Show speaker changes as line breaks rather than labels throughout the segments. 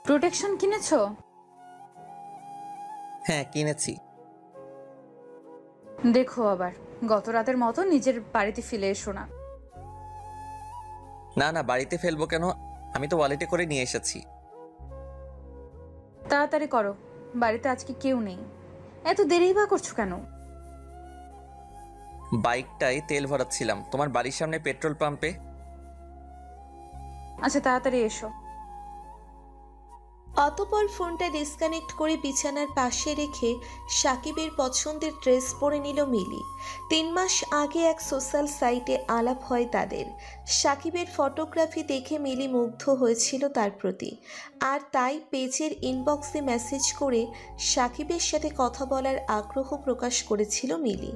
Protection কিনেছো?
হ্যাঁ, কিনেছি।
দেখো আবার গত রাতের মতো নিজের বাড়িতে ফিরে এসো না।
না না, বাড়িতে ফেলবো কেন? আমি তো ওয়ালেটে করে নিয়ে এসেছি।
তাড়াতাড়ি করো, বাড়িতে আজকে কেউ নেই। এত দেরি বা করছো কেন?
বাইকটায় তেল ভরাচ্ছিলাম তোমার বাড়ির সামনে পেট্রোল পাম্পে।
আচ্ছা তাড়াতাড়ি এসো।
অতঃপর ফোনটা ডিসকানেক্ট করে বিছানার পাশে রেখে সাকিবের পছন্দের ড্রেস পরে নিল মিলি। 3 মাস আগে এক সোশ্যাল সাইটে আলাপ হয় তাদের। সাকিবের ফটোগ্রাফি দেখে মিলি মুগ্ধ হয়েছিল তার প্রতি, আর তাই পেজের ইনবক্সে মেসেজ করে সাকিবের সাথে কথা বলার আগ্রহ প্রকাশ করেছিল মিলি।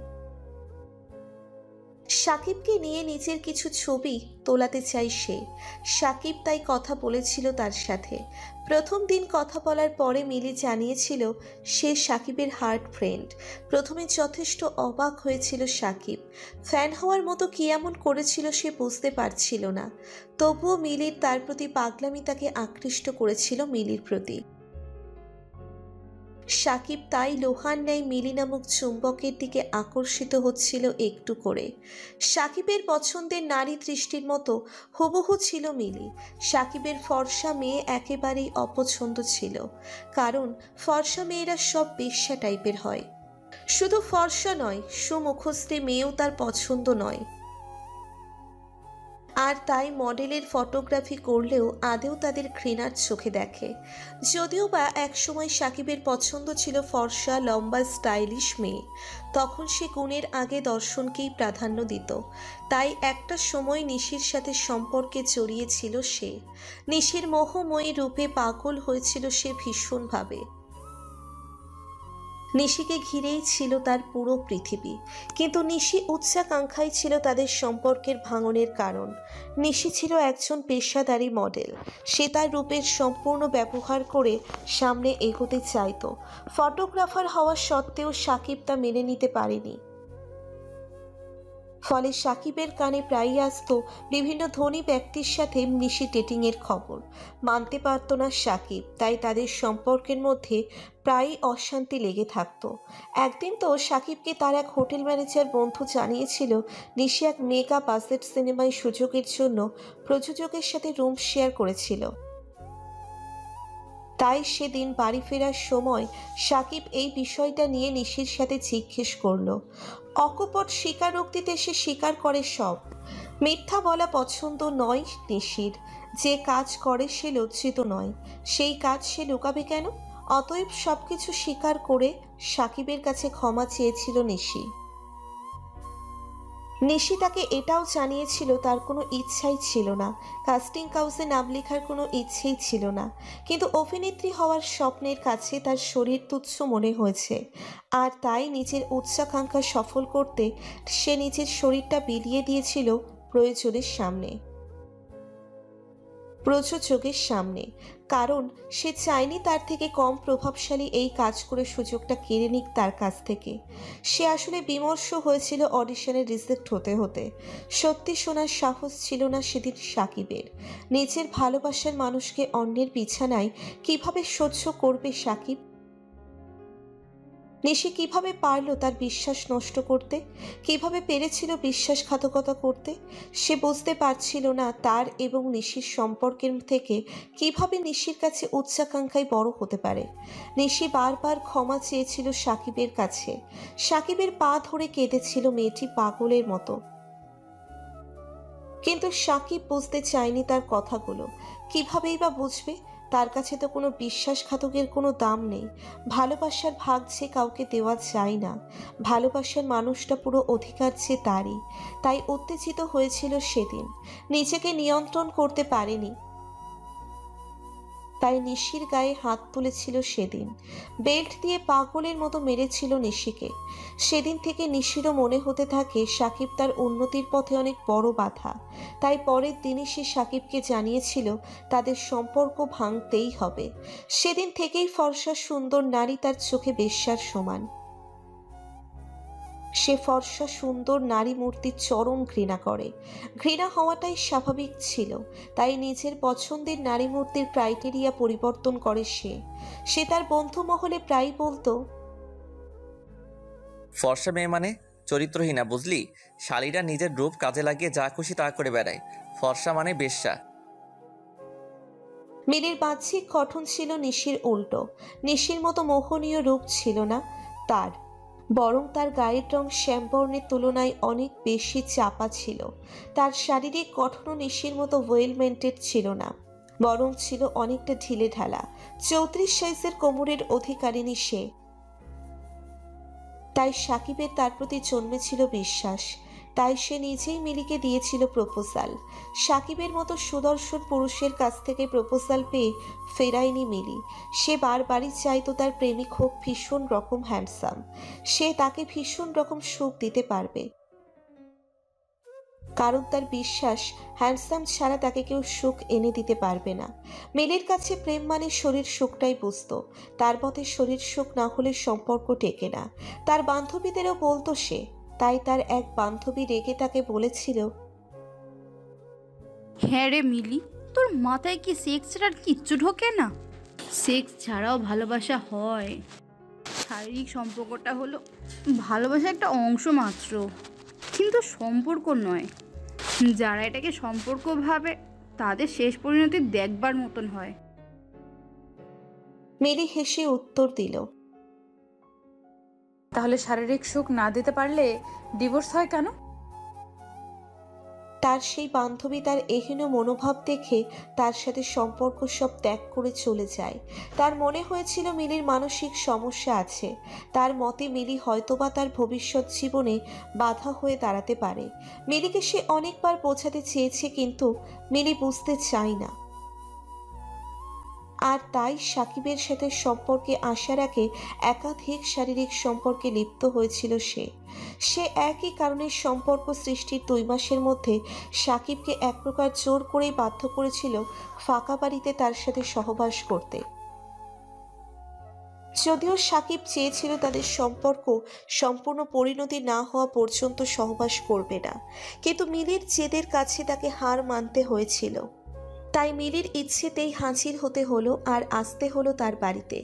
সাকিবকে নিয়ে নিজের কিছু ছবি তোলাতে চাই সে। সাকিব তাই কথা বলেছিল তার সাথে। প্রথম দিন কথা বলার পরে মিলি জানিয়েছিল সে সাকিবের হার্ট ফ্রেন্ড। প্রথমে যথেষ্ট অবাক হয়েছিল সাকিব। ফ্যান হওয়ার মতো কি এমন করেছিল সে বুঝতে পারছিল না। তবুও মিলির তার প্রতি পাগলামি তাকে আকৃষ্ট করেছিল মিলির প্রতি। সাকিব তাই লোহার ন্যায় মিলি নামক চুম্বকের দিকে আকর্ষিত হচ্ছিল একটু করে। সাকিবের পছন্দের নারী দৃষ্টির মতো হুবহু ছিল মিলি। সাকিবের ফর্সা মেয়ে একেবারেই অপছন্দ ছিল, কারণ ফর্সা মেয়েরা সব বেশ্যা টাইপের হয়। শুধু ফর্সা নয়, সুমুখশ্রী মেয়েও তার পছন্দ নয়। আর তাই মডেলের ফটোগ্রাফি করলেও আদেও তাদের ঘৃণার চোখে দেখে। যদিও বা একসময় সাকিবের পছন্দ ছিল ফর্সা লম্বা স্টাইলিশ মেয়ে, তখন সে গুণের আগে দর্শনকেই প্রাধান্য দিত। তাই একটা সময় নিশির সাথে সম্পর্কে জড়িয়েছিল সে। নিশির মোহময়ী রূপে পাগল হয়েছিল সে ভীষণভাবে। নিশিকে ঘিরেই ছিল তার পুরো পৃথিবী, কিন্তু নিশি উচ্চাকাঙ্ক্ষাই ছিল তাদের সম্পর্কের ভাঙনের কারণ। নিশি ছিল একজন পেশাদারী মডেল। সে তার রূপের সম্পূর্ণ ব্যবহার করে সামনে এগোতে চাইত। ফটোগ্রাফার হওয়া সত্ত্বেও সাকিব তা মেনে নিতে পারেনি। ফলে সাকিবের কানে প্রায়ই আসতো বিভিন্ন ধনী ব্যক্তির সাথে নিশি ডেটিংয়ের খবর। মানতে পারত না সাকিব, তাই তাদের সম্পর্কের মধ্যে প্রায়ই অশান্তি লেগে থাকতো। একদিন তো সাকিবকে তার এক হোটেল ম্যানেজার বন্ধু জানিয়েছিল নিশি এক মেগা বাজেট সিনেমায় সুযোগের জন্য প্রযোজকের সাথে রুম শেয়ার করেছিল। তাই সেদিন বাড়ি ফেরার সময় সাকিব এই বিষয়টা নিয়ে নিশির সাথে জিজ্ঞেস করল। অকপট স্বীকারোক্তিতে সে স্বীকার করে সব। মিথ্যা বলা পছন্দ নয় নিশির। যে কাজ করে সে লজ্জিত নয়, সেই কাজ সে লুকাবে কেন? অতএব সবকিছু স্বীকার করে সাকিবের কাছে ক্ষমা চেয়েছিল নিশি। নিশি তাকে এটাও জানিয়েছিল তার কোনো ইচ্ছাই ছিল না, কাস্টিং কাউসে নাম লেখার কোনো ইচ্ছেই ছিল না, কিন্তু অভিনেত্রী হওয়ার স্বপ্নের কাছে তার শরীর তুচ্ছ মনে হয়েছে। আর তাই নিজের উচ্চাকাঙ্ক্ষা সফল করতে সে নিজের শরীরটা বিলিয়ে দিয়েছিল প্রযোজকের সামনে। কারণ সে চায়নি তার থেকে কম প্রভাবশালী এই কাজ করে সুযোগটা কেড়ে নিক তার কাছ থেকে। সে আসলে বিমর্ষ হয়েছিল অডিশনে রিজেক্ট হতে হতে। সত্যি শোনার সাহস ছিল না সেদিন সাকিবের। নিজের ভালোবাসার মানুষকে অন্যের বিছানায় কিভাবে সহ্য করবে সাকিব? নিশি কিভাবে পারল তার বিশ্বাস নষ্ট করতে? কিভাবে পেরেছিল বিশ্বাসঘাতকতা করতে? সে বুঝতে পারছিল না তার এবং নিশির সম্পর্কের থেকে কিভাবে নিশির কাছে উচ্চাকাঙ্ক্ষায় বড় হতে পারে। নিশি বারবার ক্ষমা চেয়েছিল সাকিবের কাছে। সাকিবের পা ধরে কেঁদেছিল মেয়েটি পাগলের মতো। কিন্তু সাকিব বুঝতে চায়নি তার কথাগুলো। কিভাবেই বা বুঝবে? তার কাছে তো কোনো বিশ্বাসঘাতকের কোনো দাম নেই। ভালোবাসার ভাগ যে কাউকে দেওয়া যায় না। ভালোবাসার মানুষটা পুরো অধিকার যে তারই। তাই উত্তেজিত হয়েছিল সেদিন, নিজেকে নিয়ন্ত্রণ করতে পারেনি। তাই নিশির গায়ে হাত তুলেছিল সেদিন। বেল্ট দিয়ে পাগলের মতো মেরেছিল নিশিকে। সেদিন থেকে নিশিরও মনে হতে থাকে সাকিব তার উন্নতির পথে অনেক বড় বাধা। তাই পরের দিনই সে সাকিবকে জানিয়েছিল তাদের সম্পর্ক ভাঙতেই হবে। সেদিন থেকেই ফর্সা সুন্দর নারী তার চোখে বেশ্যার সমান। সে ফর্সা সুন্দর নারী মূর্তির চরম ঘৃণা করে। ঘৃণা হওয়াটাই স্বাভাবিক ছিল, তাই নিজের পছন্দের নারী মূর্তির ক্রাইটেরিয়া পরিবর্তন করে সে তার বন্ধু মহলে প্রায় বলতো,
ফর্সা মেয়ে মানে চরিত্রহীনা, বুঝলি? শালীরা নিজের রূপ কাজে লাগিয়ে যা খুশি তা করে বেড়ায়। ফর্সা মানে বেশ্যা।
মিলির বাহ্যিক গঠন ছিল নিশির উল্টো। নিশির মতো মোহনীয় রূপ ছিল না তার, বরং তার গায়ের রং শ্যামবর্ণের তুলনায় অনেক বেশি চাপা ছিল। তার শারীরিক গঠনও নিশির মতো ওয়েল মেনটেন ছিল না, বরং ছিল অনেকটা ঢিলে ঢালা। 34 সাইজের কোমরের অধিকারিণী সে, তাই সাকিবের তার প্রতি জন্মেছিল বিশ্বাস। তাই সে নিজেই মিলিকে দিয়েছিল প্রপোজাল। সাকিবের মতো সুদর্শন পুরুষের কাছ থেকে প্রপোজাল পেয়ে ফেরায়নি মিলি। সে বারবারই চাইতো তার প্রেমিক হোক ভীষণ রকম হ্যান্ডসাম, সে তাকে ভীষণ রকম সুখ দিতে পারবে। কারণ তার বিশ্বাস হ্যান্ডসাম ছাড়া তাকে কেউ সুখ এনে দিতে পারবে না। মিলির কাছে প্রেম মানে শরীর সুখটাই বুঝতো। তার মতে শরীর সুখ না হলে সম্পর্ক টেকে না। তার বান্ধবীদেরও বলতো সে। তাই তার এক বান্ধবী রেগে তাকে বলেছিল,
হ্যাঁ রে মিলি, তোর মাথায় কি সেক্স ছাড়া আর কিচ্ছু ঢোকে না? সেক্স ছাড়াও ভালোবাসা হয়। শারীরিক সম্পর্কটা হলো ভালোবাসা একটা অংশ মাত্র, কিন্তু সম্পর্ক নয়। যারা এটাকে সম্পর্ক ভাবে তাদের শেষ পরিণতি দেখবার মতন হয়।
মিলি হেসে উত্তর দিল,
তাহলে শারীরিক সুখ না দিতে পারলে ডিভোর্স হয় কেন?
তার সেই বান্ধবী তার এহেন মনোভাব দেখে তার সাথে সম্পর্ক সব ত্যাগ করে চলে যায়। তার মনে হয়েছিল মিলির মানসিক সমস্যা আছে। তার মতে মিলি হয়তোবা তার ভবিষ্যৎ জীবনে বাধা হয়ে দাঁড়াতে পারে। মিলিকে সে অনেকবার বোঝাতে চেয়েছে, কিন্তু মিলি বুঝতে চায় না। আর তাই সাকিবের সাথে সম্পর্কে আসার আগে একাধিক শারীরিক সম্পর্কে লিপ্ত হয়েছিল সে একই কারণে সম্পর্ক সৃষ্টির 2 মাসের মধ্যে সাকিবকে এক প্রকার জোর করেই বাধ্য করেছিল ফাঁকা বাড়িতে তার সাথে সহবাস করতে। যদিও সাকিব চেয়েছিল তাদের সম্পর্ক সম্পূর্ণ পরিণতি না হওয়া পর্যন্ত সহবাস করবে না, কিন্তু মিলির জেদের কাছে তাকে হার মানতে হয়েছিল। তাই মিলির ইচ্ছেতেই হাজির হতে হলো আর আসতে হলো তার বাড়িতে।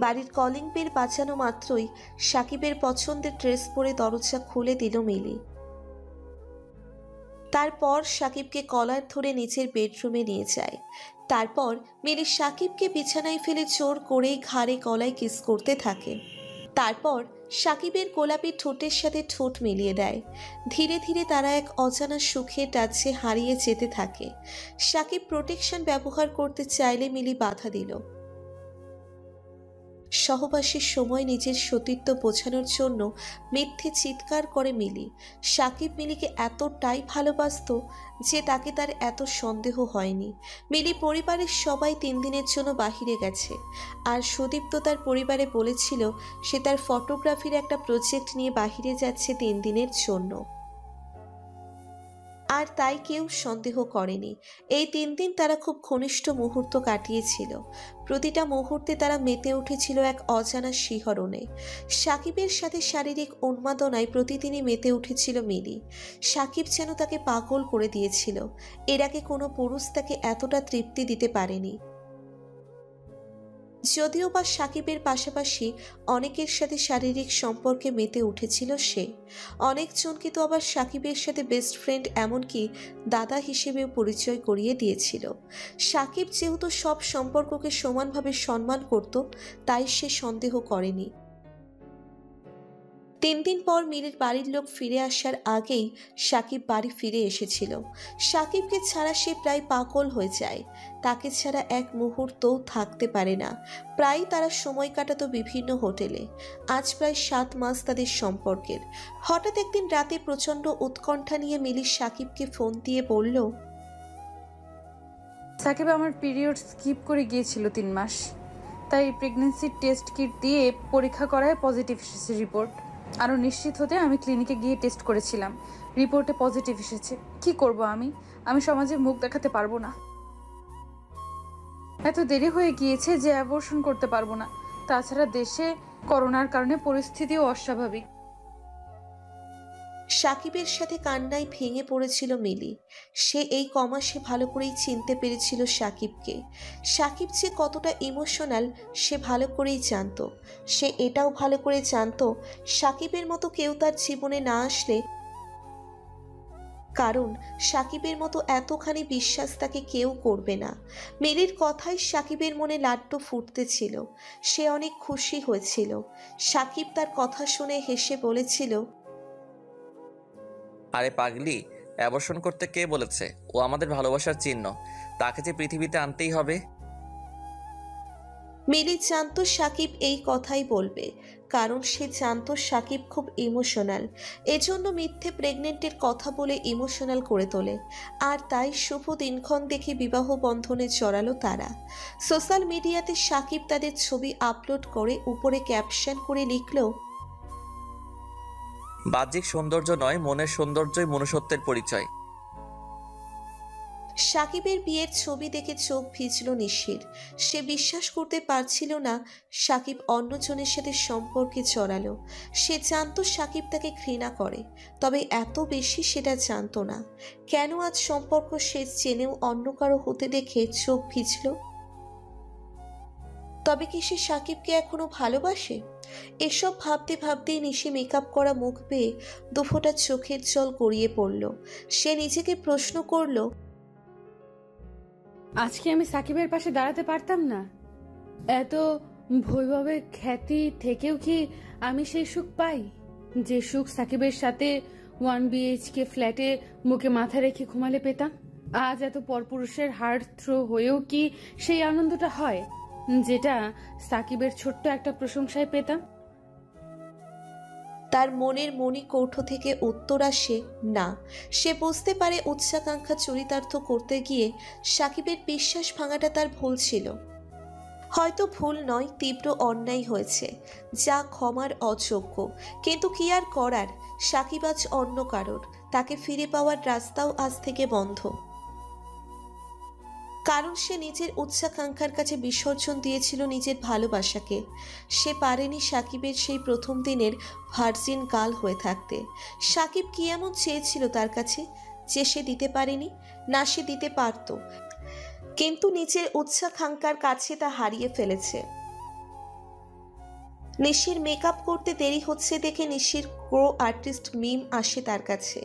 বাড়ির কলিং বেল বাজানো মাত্রই সাকিবের পছন্দের ড্রেস পরে দরজা খুলে দিল মিলি। তারপর সাকিবকে কলার ধরে নিচের বেডরুমে নিয়ে যায়। তারপর মিলি সাকিবকে বিছানায় ফেলে জোর করেই ঘাড়ে গলায় কিস করতে থাকে। তারপর সাকিবের গোলাপি ঠোঁটের সাথে ঠোঁট মিলিয়ে দেয়। ধীরে ধীরে তারা এক অজানা সুখের টাচে হারিয়ে যেতে থাকে। সাকিব প্রোটেকশন ব্যবহার করতে চাইলে মিলি বাধা দিল। সহবাসের সময় নিজের সতীত্ব বোঝানোর জন্য মিথ্যে চিৎকার করে মিলি। সাকিব মিলিকে এতটাই ভালোবাসতো যে তাকে তার এত সন্দেহ হয়নি। মিলি পরিবারের সবাই 3 দিনের জন্য বাহিরে গেছে, আর সুদীপ্ত তার পরিবারে বলেছিল সে তার ফটোগ্রাফির একটা প্রজেক্ট নিয়ে বাহিরে যাচ্ছে 3 দিনের জন্য। আর তাই কেউ সন্দেহ করেনি। এই 3 দিন তারা খুব ঘনিষ্ঠ মুহূর্ত কাটিয়েছিল। প্রতিটা মুহূর্তে তারা মেতে উঠেছিল এক অজানা শিহরণে। সাকিবের সাথে শারীরিক উন্মাদনায় প্রতিদিনই মেতে উঠেছিল মিলি। সাকিব যেন তাকে পাগল করে দিয়েছিল। এর আগে কোনো পুরুষ তাকে এতটা তৃপ্তি দিতে পারেনি। যদিও বা সাকিবের পাশাপাশি অনেকের সাথে শারীরিক সম্পর্কে মেতে উঠেছিল সে। অনেকজনকে তো আবার সাকিবের সাথে বেস্ট ফ্রেন্ড, এমনকি দাদা হিসেবেও পরিচয় করিয়ে দিয়েছিল। সাকিব যেহেতু সব সম্পর্ককে সমানভাবে সম্মান করত, তাই সে সন্দেহ করেনি। 3 দিন পর মিলির বাড়ির লোক ফিরে আসার আগেই সাকিব বাড়ি ফিরে এসেছিল। সাকিবকে ছাড়া সে প্রায় পাগল হয়ে যায়। তাকে ছাড়া এক মুহূর্তও থাকতে পারে না। প্রায় তারা সময় কাটাতো বিভিন্ন হোটেলে। আজ প্রায় 7 মাস তাদের সম্পর্কের। হঠাৎ একদিন রাতে প্রচণ্ড উৎকণ্ঠা নিয়ে মিলি সাকিবকে ফোন দিয়ে বলল,
সাকিব, আমার পিরিয়ড স্কিপ করে গিয়েছিল 3 মাস, তাই প্রেগনেন্সি টেস্ট কিট দিয়ে পরীক্ষা করায় পজিটিভ এসেছে রিপোর্ট। আরও নিশ্চিত হতে আমি ক্লিনিকে গিয়ে টেস্ট করেছিলাম, রিপোর্টে পজিটিভ এসেছে। কি করব আমি সমাজে মুখ দেখাতে পারবো না। এত দেরি হয়ে গিয়েছে যে অ্যাবর্শন করতে পারবো না। তাছাড়া দেশে করোনার কারণে পরিস্থিতিও অস্বাভাবিক।
সাকিবের সাথে কান্নায় ভেঙে পড়েছিল মিলি। সে এই কমাসে ভালো করেই চিনতে পেরেছিল সাকিবকে। সাকিব যে কতটা ইমোশনাল সে ভালো করেই জানতো। সে এটাও ভালো করে জানতো সাকিবের মতো কেউ তার জীবনে না আসলে, কারণ সাকিবের মতো এতখানি বিশ্বাস তাকে কেউ করবে না। মিলির কথায় সাকিবের মনে লাড্ডু ফুটতেছিল। সে অনেক খুশি হয়েছিল। সাকিব তার কথা শুনে হেসে বলেছিল,
আরে পাগলি, অ্যাবর্শন করতে কে বলেছে? ও আমাদের ভালোবাসার চিহ্ন, তাকে যে পৃথিবীতে আনতেই হবে।
মিলি জানতো সাকিব এই কথাই বলবে, কারণ সে জানতো সাকিব খুব ইমোশনাল। এজন্য মিথ্যে প্রেগনেন্টের কথা বলে ইমোশনাল করে তোলে। আর তাই শুভ দিনক্ষণ দেখে বিবাহ বন্ধনে জড়ালো তারা। সোশ্যাল মিডিয়াতে সাকিব তাদের ছবি আপলোড করে উপরে ক্যাপশন করে লিখল,
বাহ্যিক সৌন্দর্য নয়, মনের সৌন্দর্যই মনুষ্যত্বের পরিচয়।
সাকিবের বিয়ের ছবি দেখে চোখ ভিজল নিশির। সে বিশ্বাস করতে পারছিল না সাকিব অন্যজনের সাথে সম্পর্কে জড়ালো। সে জানতো সাকিব তাকে ঘৃণা করে, তবে এত বেশি সেটা জানতো না। কেন আজ সম্পর্ক সে জেনেও অন্য কারো হতে দেখে চোখ ভিজল? তবে কি সে সাকিবকে এখনো ভালোবাসে? এসব ভাবতে ভাবতেই নিশি মেকআপ করা মুখ পেয়ে দুফোঁটা চোখের জল গড়িয়ে পড়ল। সে নিজেকে প্রশ্ন করল,
আজকে আমি সাকিবের পাশে দাঁড়াতে পারতাম না? এত বৈভবের খ্যাতি থেকেও কি আমি সেই সুখ পাই যে সুখ সাকিবের সাথে 1 BHK ফ্ল্যাটে মুখে মাথা রেখে ঘুমালে পেতাম? আজ এত পরপুরুষের হার্ট থ্রো হয়েও কি সেই আনন্দটা হয় যেটা সাকিবের ছোট্ট একটা প্রশংসায় পেতাম?
তার মনের মণিকৌঠো থেকে উত্তর আসে না। সে বুঝতে পারে উচ্চাকাঙ্ক্ষা চরিতার্থ করতে গিয়ে সাকিবের বিশ্বাস ভাঙাটা তার ভুল ছিল। হয়তো ভুল নয়, তীব্র অন্যায় হয়েছে, যা ক্ষমার অযোগ্য। কিন্তু কি আর করার, সাকিব আজ অন্য কারোর। তাকে ফিরে পাওয়ার রাস্তাও আজ থেকে বন্ধ, কারণ সে নিজের উচ্চাকাঙ্ক্ষার কাছে বিসর্জন দিয়েছিল নিজের ভালোবাসাকে। সে পারেনি সাকিবের সেই প্রথম দিনের ভার্জিন গার্ল হয়ে থাকতে। সাকিব কি এমন চেয়েছিল তার কাছে যে সে দিতে পারেনি? না, সে দিতে পারত, কিন্তু নিজের উচ্চাকাঙ্ক্ষার কাছে তা হারিয়ে ফেলেছে। নিশির মেকআপ করতে দেরি হচ্ছে দেখে নিশির ক্রো আর্টিস্ট মিম আসে তার কাছে।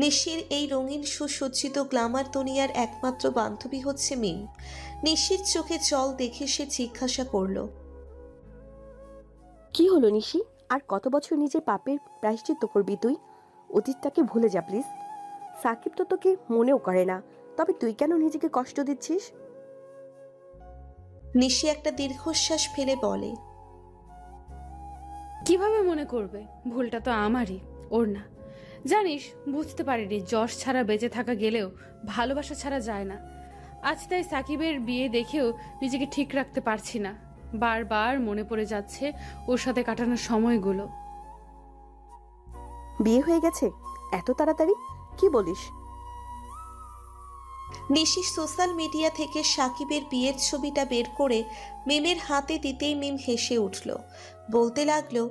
নিশির এই রঙিন সুসজ্জিত গ্ল্যামার দুনিয়ার একমাত্র বান্ধবী হচ্ছে মিম। নিশির চোখে জল দেখে সে জিজ্ঞাসা করল,
কি হলো নিশি? আর কত বছর নিজের পাপের প্রায়শ্চিত্ত করবি তুই? অতীতটাকে ভুলে যা প্লিজ। সাকিব তো তোকে মনেও করে না, তবে তুই কেন নিজেকে কষ্ট দিচ্ছিস?
নিশি একটা দীর্ঘশ্বাস ফেলে বলে,
কিভাবে মনে করবে? ভুলটা তো আমারই, ওর না। জানিস, বুঝতে পারিনি যশ ছাড়া বেঁচে থাকা গেলেও ভালোবাসা ছাড়া যায় না। আজ তাই সাকিবের বিয়ে দেখেও নিজেকে ঠিক রাখতে পারছি না। বারবার মনে পড়ে যাচ্ছে ওর সাথে কাটানোর সময়গুলো।
বিয়ে হয়ে গেছে এত তাড়াতাড়ি? কি বলিস?
নিশি সোশ্যাল মিডিয়া থেকে সাকিবের বিয়ের ছবিটা বের করে মিমের হাতে দিতেই মিম হেসে উঠল। বলতে লাগলো,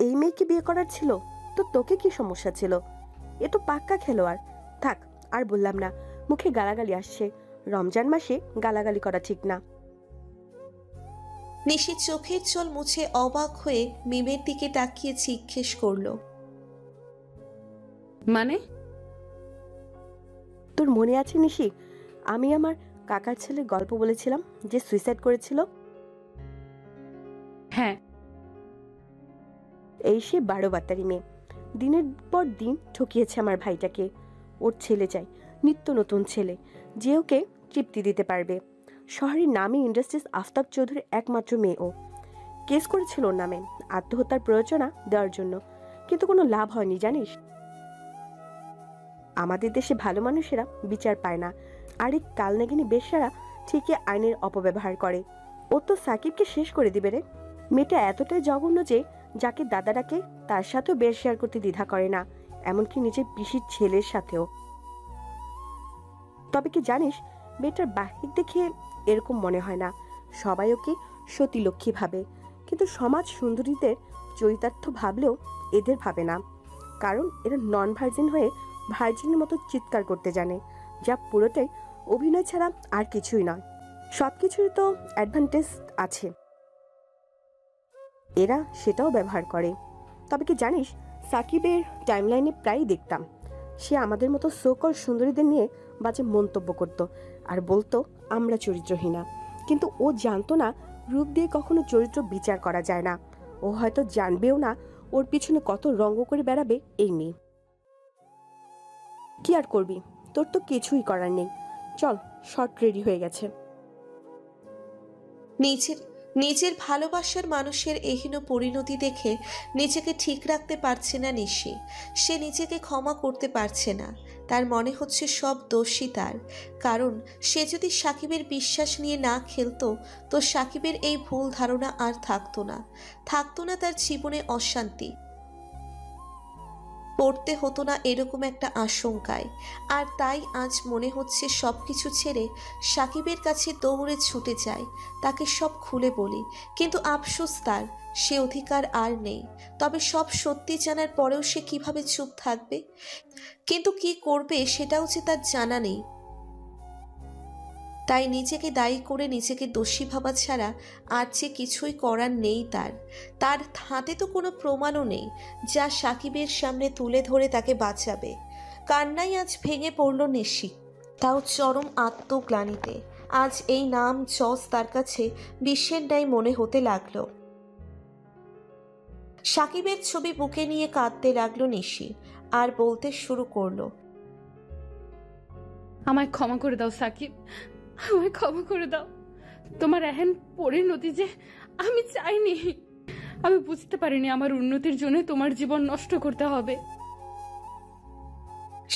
এই মেয়েকে বিয়ে করার ছিল তো তোকে কি সমস্যা ছিল? এ তো পাক্কা খেলোয়াড়। থাক, আর বললাম না, মুখে গালাগালি আসছে। রমজান মাসে গালাগালি করা ঠিক না।
নিশি চোখের জল মুছে অবাক হয়ে মিমের দিকে তাকিয়ে জিজ্ঞেস করল,
মানে?
তোর মনে আছে নিশি, আমি আমার কাকার ছেলের গল্প বলেছিলাম যে সুইসাইড করেছিল?
হ্যাঁ।
এই সে 12 বাত্তারি মেয়ে। দিনের পর দিন ঠকিয়েছে আমার ভাইটাকে। ওর ছেলে চাই, নিত্য নতুন ছেলে, যে ওকে তৃপ্তি দিতে পারবে। শহরের নামী ইন্ডাস্ট্রিজ আফতাব চৌধুরীর একমাত্র মেয়ে ও। কেস করেছিল ওর নামে আত্মহত্যার প্ররোচনা দেওয়ার জন্য, কিন্তু কোনো লাভ হয়নি জানিস। আমাদের দেশে ভালো মানুষেরা বিচার পায় না, আর এই কালনাগিনী বেশ্যারা ঠিকই আইনের অপব্যবহার করে। ও তো সাকিবকে শেষ করে দিবে রে। মেয়েটা এতটাই জঘন্য যে যাকে দাদা ডাকে তার সাথেও বেশ শেয়ার করতে দ্বিধা করে না, এমনকি নিজের পিসির ছেলের সাথেও। তবে কি জানিস, মেয়েটার বাহির দেখে এরকম মনে হয় না। সবাই ওকে সতী লক্ষ্মী ভাবে, কিন্তু সমাজ সুন্দরীদের চরিতার্থ ভাবলেও এদের ভাবে না, কারণ এরা নন ভার্জিন হয়ে ভার্জিনের মতো চিৎকার করতে জানে, যা পুরোটাই অভিনয় ছাড়া আর কিছুই নয়। সব কিছুরই তো অ্যাডভান্টেজ আছে, এরা সেটাও ব্যবহার করে। তবে কি জানিস, সাকিবের টাইমলাইনে প্রায়ই দেখতাম সে আমাদের মতো সোকল সুন্দরীদের নিয়ে বাজে মন্তব্য করত আর বলতো আমরা চরিত্রহীনা। কিন্তু ও জানতো না রূপ দিয়ে কখনো চরিত্র বিচার করা যায় না। ও হয়তো জানবেও না ওর পিছনে কত রঙ্গ করে বেড়াবে এই মেয়ে। কি আর করবি, তোর তো কিছুই করার নেই। চল, শর্ট রেডি হয়ে গেছে।
নিজের ভালোবাসার মানুষের এহেন পরিণতি দেখে নিজেকে ঠিক রাখতে পারছে না নিশি। সে নিজেকে ক্ষমা করতে পারছে না। তার মনে হচ্ছে সব দোষী তার, কারণ সে যদি সাকিবের বিশ্বাস নিয়ে না খেলতো তো সাকিবের এই ভুল ধারণা আর থাকতো না তার জীবনে অশান্তি, পড়তে হতো না এরকম একটা আশঙ্কায়। আর তাই আজ মনে হচ্ছে সব কিছু ছেড়ে সাকিবের কাছে দৌড়ে ছুটে যায়, তাকে সব খুলে বলি। কিন্তু আফসোস তার, সে অধিকার আর নেই। তবে সব সত্যি জানার পরেও সে কিভাবে চুপ থাকবে? কিন্তু কি করবে সেটাও যে তার জানা নেই। তাই নিজেকে দায়ী করে নিজেকে দোষী ভাবা ছাড়া আর যে কিছুই করার নেই তার হাতে তো কোনো প্রমাণও নেই যা সাকিবের সামনে তুলে ধরে তাকে বাঁচাবে। কান্নাই আজ ভেঙে পড়ল নিশি, তাও চরম আত্মগ্লানিতে। আজ এই নাম যশ তার কাছে বিশ্বের ন্যায় মনে হতে লাগলো। সাকিবের ছবি বুকে নিয়ে কাঁদতে লাগলো নিশি, আর বলতে শুরু করলো,
আমায় ক্ষমা করে দাও সাকিব, আমায় ক্ষমা করে দাও। তোমার এহেন পরিণতি যে আমি চাইনি। আমি বুঝতে পারিনি আমার উন্নতির জন্য তোমার জীবন নষ্ট করতে হবে।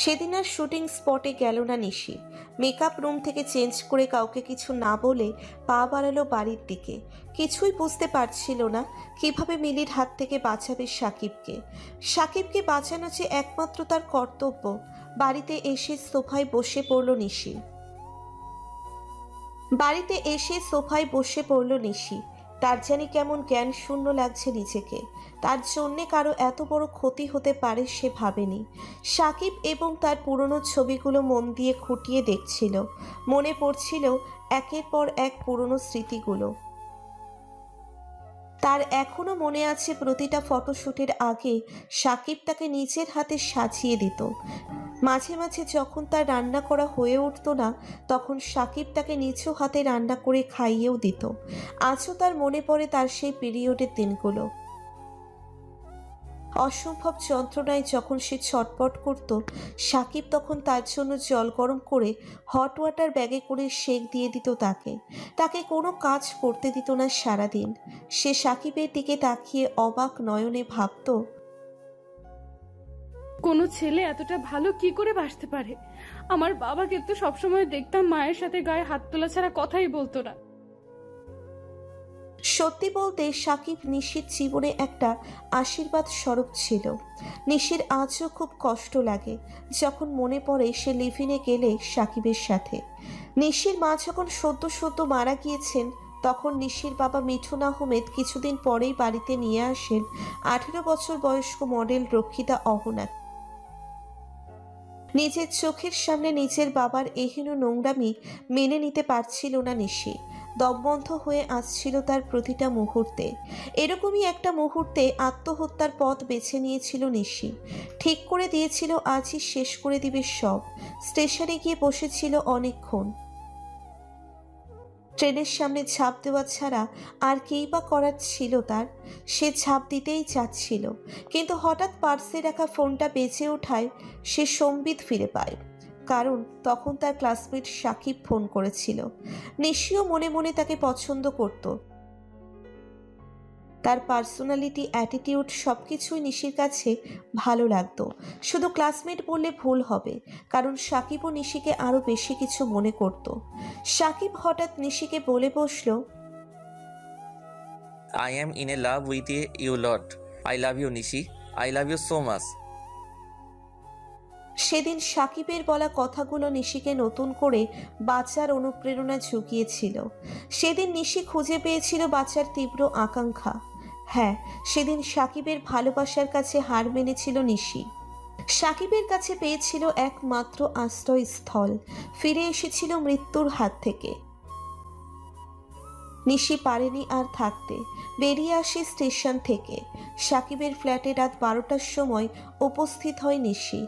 সেদিন আর শুটিং স্পটে গেল না নিশি। মেকআপ রুম থেকে চেঞ্জ করে কাউকে কিছু না বলে পা বাড়ালো বাড়ির দিকে। কিছুই বুঝতে পারছিল না কিভাবে মিলির হাত থেকে বাঁচাবে সাকিবকে বাঁচানো যে একমাত্র তার কর্তব্য। বাড়িতে এসে সোফায় বসে পড়ল নিশি। তার জানি কেমন জ্ঞান শূন্য লাগছে নিজেকে। তার জন্যে কারো এত বড় ক্ষতি হতে পারে সে ভাবেনি। সাকিব এবং তার পুরনো ছবিগুলো মন দিয়ে খুঁটিয়ে দেখছিল। মনে পড়ছিল একের পর এক পুরনো স্মৃতিগুলো। তার এখনো মনে আছে প্রতিটা ফটোশ্যুটের আগে সাকিব তাকে নিজের হাতে সাজিয়ে দিত। মাঝে মাঝে যখন তার রান্না করা হয়ে উঠত না, তখন সাকিব তাকে নিজ হাতে রান্না করে খাইয়েও দিত। আজও তার মনে পড়ে তার সেই পিরিয়ডের দিনগুলো। অসম্ভব যন্ত্রণায় যখন সে ছটপট করত, সাকিব তখন তার জন্য জল গরম করে হট ওয়াটার ব্যাগে করে সেক দিয়ে দিত তাকে কোনো কাজ করতে দিত না সারাদিন। সে সাকিবের দিকে তাকিয়ে অবাক নয়নে ভাবত,
কোনো ছেলে এতটা ভালো কি করে বাসতে পারে? আমার বাবাকে তো সবসময় দেখতাম মায়ের সাথে গায়ে হাত তোলা ছাড়া কথাই বলতো না।
সত্যি বলতে সাকিব নিশির জীবনে একটা আশীর্বাদ স্বরূপ ছিল। নিশির আজও খুব কষ্ট লাগে যখন মনে পড়ে সে লিভিনে গেলে সাকিবের সাথে। নিশির মা যখন সদ্য মারা গিয়েছেন, তখন নিশির বাবা মিঠুন আহমেদ কিছুদিন পরেই বাড়িতে নিয়ে আসেন 18 বছর বয়স্ক মডেল রক্ষিতা অহনাকে। নিজের চোখের সামনে নিজের বাবার এহেন নোংরামি মেনে নিতে পারছিল না নিশি। দমবন্ধ হয়ে আসছিল তার প্রতিটা মুহূর্তে। এরকমই একটা মুহূর্তে আত্মহত্যার পথ বেছে নিয়েছিল নিশি। ঠিক করে দিয়েছিল আজই শেষ করে দিবে সব। স্টেশনে গিয়ে বসেছিল অনেকক্ষণ। ট্রেনের সামনে ঝাঁপ দেওয়া ছাড়া আর কেই বা করার ছিল তার। সে ঝাঁপ দিতেই চাচ্ছিল, কিন্তু হঠাৎ পার্সে রাখা ফোনটা বেজে ওঠায় সে সম্বিত ফিরে পায়। কারণ তখন তার ক্লাসমেট সাকিব ফোন করেছিল। নিশিও মনে মনে তাকে পছন্দ করত। তার পার্সোনালিটি, অ্যাটিটিউড সবকিছুই নিশির কাছে ভালো লাগতো। শুধু ক্লাসমেট বললে ভুল হবে, কারণ সাকিব ও নিশিকে আরো বেশি কিছু মনে করত। সাকিব হঠাৎ নিশিকে বলে বসল,
I am in a love with you lot. I love you, Nishi. I love you so much.
সেদিন সাকিবের বলা কথাগুলো নিশিকে নতুন করে বাঁচার অনুপ্রেরণা জুগিয়েছিল। সেদিন নিশি খুঁজে পেয়েছিল বাঁচার তীব্র আকাঙ্ক্ষা। হ্যাঁ, সেদিন সাকিবের ভালোবাসার কাছে হার মেনেছিল নিশি। সাকিবের কাছে পেয়েছিল একমাত্র আশ্রয়স্থল, ফিরে এসেছিল মৃত্যুর হাত থেকে। নিশি পারেনি আর থাকতে, বেরিয়ে আসে স্টেশন থেকে। সাকিবের ফ্ল্যাটে রাত 12টার সময় উপস্থিত হয় নিশি।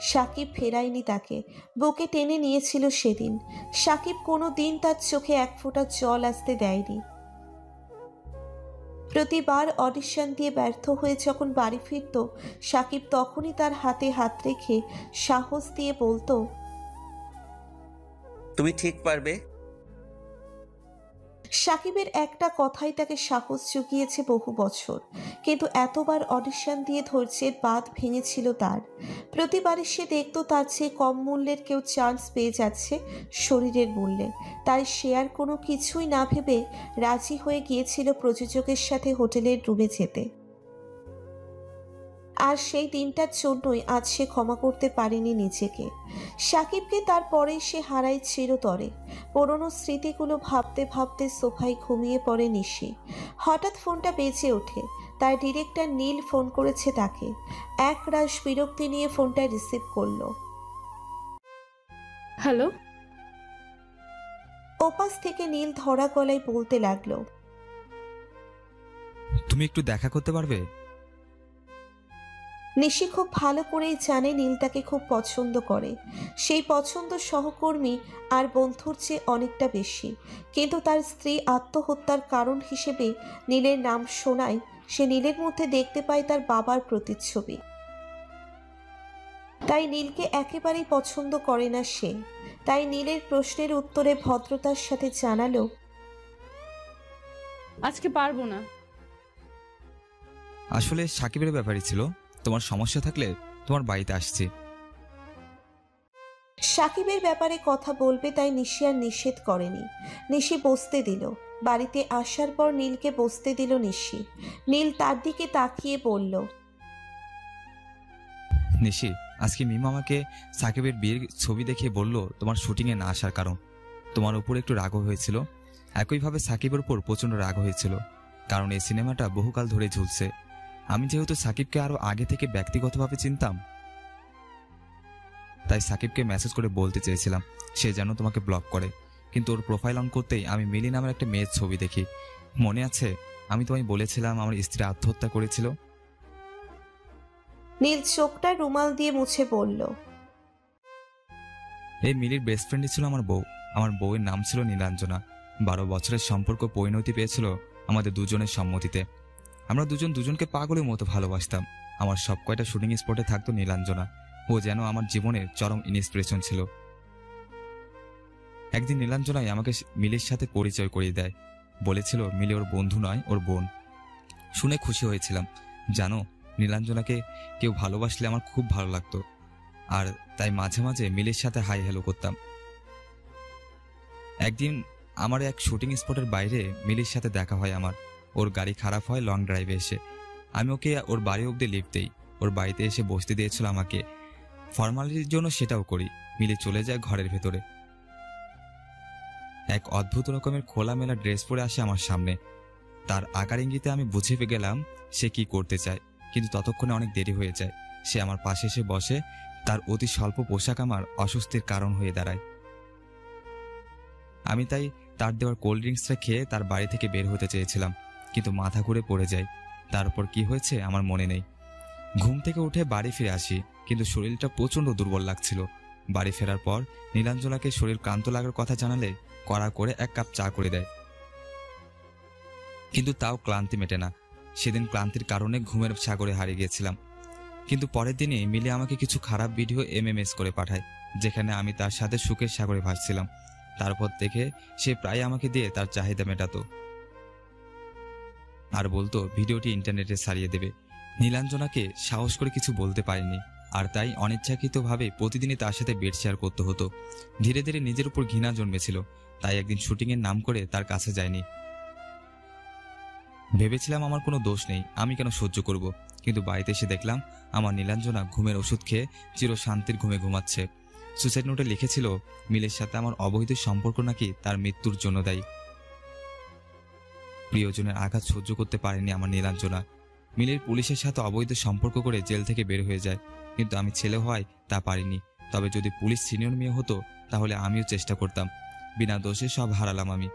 সাকিব ফেরায়নি তাকে, বুকে টেনে নিয়েছিল সেদিন। সাকিব কোনো দিন তার চোখে এক ফোঁটা জল আসতে দেয়নি। প্রতিবার অডিশন দিয়ে ব্যর্থ হয়ে যখন বাড়ি ফিরত, সাকিব তখনই তার হাতে হাত রেখে সাহস দিয়ে বলতো,
তুমি ঠিক পারবে।
সাকিবের একটা কথাই তাকে সাহস জুগিয়েছে বহু বছর, কিন্তু এতবার অডিশন দিয়ে ধৈর্যের বাঁধ ভেঙেছিল তার। প্রতিবারই সে দেখত তার চেয়ে কম মূল্যের কেউ চান্স পেয়ে যাচ্ছে শরীরের মূল্যে। তাই সে আর কোনো কিছুই না ভেবে রাজি হয়ে গিয়েছিল প্রযোজকের সাথে হোটেলের রুমে যেতে। আর সেই দিনটার জন্যই আজ সে ক্ষমা করতে পারেনি নিজেকে। সাকিবকে তারপরেই সে হারায় চিরতরে। পুরনো স্মৃতিগুলো ভাবতে ভাবতে সোফায় ঘুমিয়ে পড়ে নিশি। হঠাৎ ফোনটা বেজে ওঠে। তার ডিরেক্টর নীল ফোন করেছে তাকে। এক রাশ বিরক্তি নিয়ে ফোনটা রিসিভ করলো।
হ্যালো।
ওপাশ থেকে নীল ধরা গলায় বলতে লাগলো,
তুমি একটু দেখা করতে পারবে?
নিশি খুব ভালো করেই জানে নীল তাকে খুব পছন্দ করে। সেই পছন্দ সহকর্মী আর বন্ধুর চেয়ে অনেকটা বেশি। কিন্তু তার স্ত্রী আত্মহত্যার কারণ হিসেবে নীলের নাম শোনায় সে নীলের মধ্যে দেখতে পায় তার বাবার প্রতিচ্ছবি। তাই নীলকে একেবারেই পছন্দ করে না সে। তাই নীলের প্রশ্নের উত্তরে ভদ্রতার সাথে জানালো,
আজকে পারবো না।
আসলে সাকিবের ব্যাপারই ছিল, তোমার সমস্যা থাকলে তোমার বাড়িতে আসছি।
সাকিবের ব্যাপারে কথা বলবে তাই নিশি আর নিষেধ করেনি। নিশি বসতে দিল। বাড়িতে আসার পর নীলকে বসতে দিল নিশি। নীল তার দিকে তাকিয়ে বলল,
নিশি, আজকে মিমা আমাকে সাকিবের বিয়ের ছবি দেখিয়ে বলল তোমার শুটিংয়ে না আসার কারণ। তোমার উপর একটু রাগ হয়েছিল। একইভাবে সাকিবের উপর প্রচণ্ড রাগ হয়েছিল, কারণ এই সিনেমাটা বহুকাল ধরে ঝুলছে। আমি যেহেতু সাকিবকে আরো আগে থেকে ব্যক্তিগতভাবে চিনতাম, তাই সাকিবকে মেসেজ করে বলতে চেয়েছিলাম সে যেন তোমাকে ব্লক করে। কিন্তু ওর প্রোফাইল অন করতেই আমি মিলি নামের একটা মেয়ের ছবি দেখি। মনে আছে আমি তোমায় বলেছিলাম আমার স্ত্রী আত্মহত্যা করেছিল?
নীল চোখটা রুমাল দিয়ে মুছে বলল,
এই মিলির বেস্ট ফ্রেন্ডই ছিল আমার বউ। আমার বউয়ের নাম ছিল নীলাঞ্জনা। 12 বছরের সম্পর্ক পরিণতি পেয়েছিল আমাদের দুজনের সম্মতিতে। আমরা দুজন দুজনকে পাগলের মতো ভালোবাসতাম। আমার সব কয়টা শুটিং স্পটে থাকতো নীলাঞ্জনা। ও যেন আমার জীবনের চরম ইন্সপিরেশন ছিল। একদিন নীলাঞ্জনাই আমাকে মিলির সাথে পরিচয় করিয়ে দেয়। বলেছিল মিলি ওর বন্ধু নয়, ওর বোন। শুনে খুশি হয়েছিলাম। জানো, নীলাঞ্জনাকে কেউ ভালোবাসলে আমার খুব ভালো লাগতো, আর তাই মাঝে মাঝে মিলির সাথে হাই হ্যালো করতাম। একদিন আমার এক শুটিং স্পটের বাইরে মিলির সাথে দেখা হয় আমার। ওর গাড়ি খারাপ হয় লং ড্রাইভে এসে। আমি ওকে ওর বাড়ি অব্দি লিফট দেই। ওর বাড়িতে এসে বসতে দিয়েছিল আমাকে। ফর্মালিটির জন্য সেটাও করি। মিলি চলে যায় ঘরের ভেতরে। এক অদ্ভুত রকমের খোলামেলা ড্রেস পরে আসে আমার সামনে। তার আকার ইঙ্গিতে আমি বুঝে গেলাম সে কি করতে চায়, কিন্তু ততক্ষণে অনেক দেরি হয়ে যায়। সে আমার পাশে এসে বসে। তার অতি স্বল্প পোশাক আমার অস্বস্তির কারণ হয়ে দাঁড়ায়। আমি তাই তার দেওয়ার কোল্ড ড্রিঙ্কসটা খেয়ে তার বাড়ি থেকে বের হতে চেয়েছিলাম, কিন্তু মাথা ঘুরে পড়ে যাই। তারপর কি হয়েছে আমার মনে নেই। ঘুম থেকে উঠে বাড়ি ফিরে আসি, কিন্তু শরীরটা প্রচণ্ড দুর্বল লাগছিল। বাড়ি ফেরার পর নীলাঞ্জনাকে শরীর ক্লান্ত লাগার কথা জানালে কড়া করে 1 কাপ চা করে দেয়, কিন্তু তাও ক্লান্তি মেটে না। সেদিন ক্লান্তির কারণে ঘুমের সাগরে হারিয়ে গিয়েছিলাম। কিন্তু পরের দিনে মিলে আমাকে কিছু খারাপ ভিডিও MMS করে পাঠায়, যেখানে আমি তার সাথে সুখের সাগরে ভাসছিলাম। তারপর থেকে সে প্রায় আমাকে দিয়ে তার চাহিদা মেটাতো আর বলতো ভিডিওটি ইন্টারনেটে ছাড়িয়ে দেবে। নীলাঞ্জনাকে সাহস করে কিছু বলতে পারিনি, আর তাই অনিচ্ছাকৃতভাবে প্রতিদিনই তার সাথে বেড শেয়ার করতে হতো। ধীরে ধীরে নিজের উপর ঘৃণা জন্মেছিল, তাই একদিন শুটিংয়ের নাম করে তার কাছে যায়নি। ভেবেছিলাম আমার কোনো দোষ নেই, আমি কেন সহ্য করব, কিন্তু বাড়িতে এসে দেখলাম আমার নীলাঞ্জনা ঘুমের ওষুধ খেয়ে চির শান্তির ঘুমে ঘুমাচ্ছে। সুসাইড নোটে লিখেছিল মিলের সাথে আমার অবৈধ সম্পর্ক নাকি তার মৃত্যুর জন্য দায়ী। প্রিয়জনের আঘাত সহ্য করতে পারেনি আমার নীলাঞ্জনা। মিলের পুলিশের সাথে অবৈধ সম্পর্ক করে জেল থেকে বের হয়ে যায়, কিন্তু আমি ছেলে হওয়ায় তা পারিনি। তবে যদি পুলিশ সিনিয়র মেয়ে হতো তাহলে আমিও চেষ্টা করতাম। বিনা দোষে সব হারালাম আমি।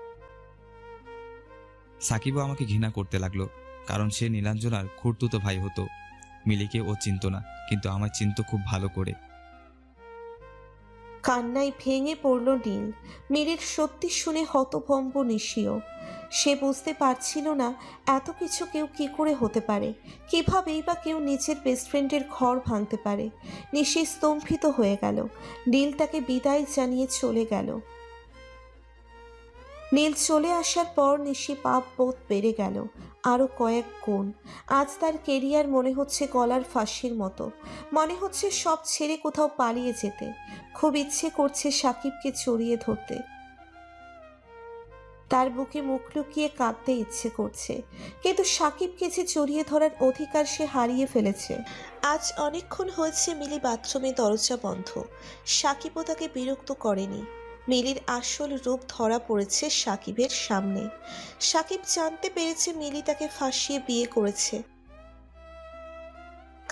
সাকিবও আমাকে ঘৃণা করতে লাগলো, কারণ সে নীলাঞ্জনার খুড়তুতো ভাই হতো। মিলিকে ও চিনত না, কিন্তু আমার চিনত খুব ভালো করে।
কান্নায় ভেঙে পড়ল নীল। মিলির সত্যি শুনে হতভম্ব নিশিও। সে বুঝতে পারছিল না এত কিছু কেউ কি করে হতে পারে, কিভাবেই বা কেউ নিজের বেস্ট ফ্রেন্ডের ঘর ভাঙতে পারে। নিশি স্তম্ভিত হয়ে গেল। নীল তাকে বিদায় জানিয়ে চলে গেল। নীল চলে আসার পর নিশি পাপ বোধ বেড়ে গেল আরও কয়েক গুণ। আজ তার কেরিয়ার মনে হচ্ছে গলার ফাঁসির মতো। মনে হচ্ছে সব ছেড়ে কোথাও পালিয়ে যেতে। খুব ইচ্ছে করছে সাকিবকে জড়িয়ে ধরতে, তার বুকে মুখ লুকিয়ে কাঁদতে ইচ্ছে করছে, কিন্তু সাকিবকে যে জড়িয়ে ধরার অধিকার সে হারিয়ে ফেলেছে। আজ অনেকক্ষণ হয়েছে মিলি বাথরুমে দরজা বন্ধ। সাকিবও তাকে বিরক্ত করেনি। মিলির আসল রূপ ধরা পড়েছে সাকিবের সামনে। সাকিব জানতে পেরেছে মিলি তাকে ফাঁসিয়ে বিয়ে করেছে,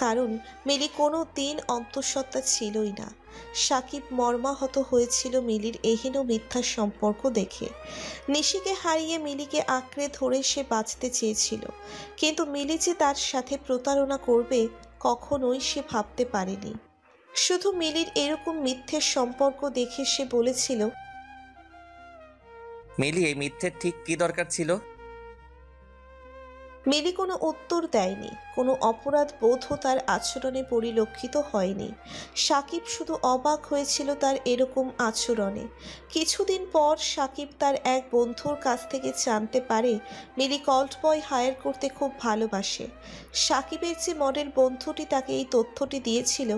কারণ মিলি কোনো দিন অন্তঃসত্ত্বা ছিলই না। সাকিব মর্মাহত হয়েছিল মিলির এহেন মিথ্যা সম্পর্ক দেখে। নিশিকে হারিয়ে মিলিকে আঁকড়ে ধরে সে বাঁচতে চেয়েছিল, কিন্তু মিলি যে তার সাথে প্রতারণা করবে কখনোই সে ভাবতে পারেনি। শুধু মিলির এরকম মিথ্যের সম্পর্ক দেখে সে বলেছিল,
মিলি এই মিথ্যের ঠিক কি দরকার ছিল?
মিলি কোনো উত্তর দেয়নি। কোনো অপরাধ বোধও তার আচরণে পরিলক্ষিত হয়নি। সাকিব শুধু অবাক হয়েছিল তার এরকম আচরণে। কিছুদিন পর সাকিব তার এক বন্ধুর কাছ থেকে জানতে পারে মিলি কল্ট বয় হায়ার করতে খুব ভালোবাসে। সাকিবের যে মডেল বন্ধুটি তাকে এই তথ্যটি দিয়েছিল,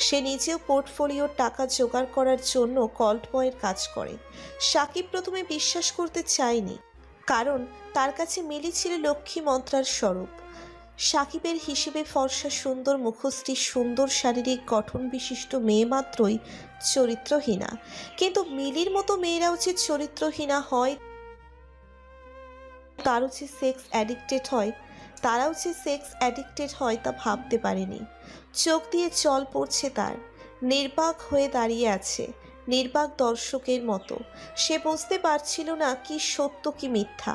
সে নিজেও পোর্টফোলিওর টাকা জোগাড় করার জন্য কল্ট বয়ের কাজ করে। সাকিব প্রথমে বিশ্বাস করতে চায়নি, কারণ তার কাছে মিলি ছিল লক্ষ্মী মন্ত্রার স্বরূপ। সাকিবের হিসেবে ফর্সা সুন্দর মুখশ্রী, সুন্দর শারীরিক গঠন বিশিষ্ট মেয়ে মাত্রই চরিত্রহীনা, কিন্তু মিলির মতো মেয়েরাও যে চরিত্রহীনা হয়, তারাও যে সেক্স অ্যাডিক্টেড হয় তা ভাবতে পারেনি। চোখ দিয়ে জল পড়ছে তার। নির্বাক হয়ে দাঁড়িয়ে আছে, নির্বাক দর্শকের মতো। সে বুঝতে পারছিল না কি সত্য কি মিথ্যা।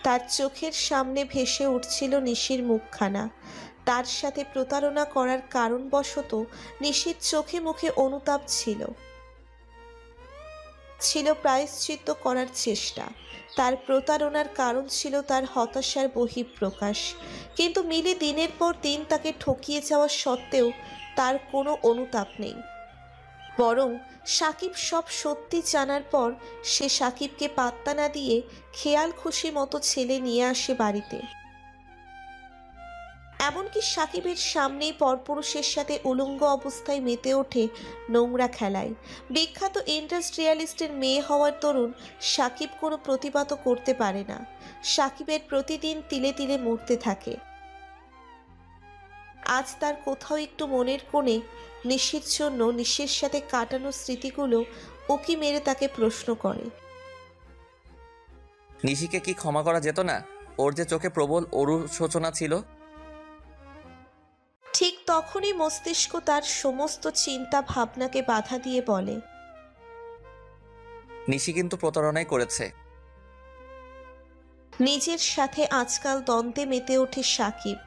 তার চোখের সামনে ভেসে উঠছিল নিশির মুখখানা। তার সাথে প্রতারণা করার কারণবশত নিশির চোখে মুখে অনুতাপ ছিল প্রায়শ্চিত্ত করার চেষ্টা। তার প্রতারণার কারণ ছিল তার হতাশার বহিঃপ্রকাশ। কিন্তু মিলি দিনের পর দিন তাকে ঠকিয়ে যাওয়া সত্ত্বেও তার কোনো অনুতাপ নেই। বরং সাকিব সব সত্যি জানার পর সে সাকিবকে পাত্তা না দিয়ে খেয়াল খুশি মতো ছেলে নিয়ে আসে বাড়িতে। এমনকি সাকিবের সামনেই পরপুরুষের সাথে উলঙ্গ অবস্থায় মেতে ওঠে নোংরা খেলায়। বিখ্যাত ইন্ডাস্ট্রিয়ালিস্টের মেয়ে হওয়ার দরুন সাকিব কোনো প্রতিবাদ করতে পারে না। সাকিবের প্রতিদিন তিলে তিলে মরতে থাকে। আজ তার কোথাও একটু মনের কোণে নিশির জন্য, নিশির সাথে কাটানো স্মৃতিগুলো উকি মেরে তাকে প্রশ্ন করে,
নিশিকে কি ক্ষমা করা যেত না? ওর যে চোখে প্রবল অনুশোচনা ছিল।
ঠিক তখনই মস্তিষ্ক তার সমস্ত চিন্তা ভাবনাকে বাধা দিয়ে বলে,
নিশি কিন্তু প্রতারণাই করেছে।
নিজের সাথে আজকাল দ্বন্দ্বে মেতে ওঠে সাকিব।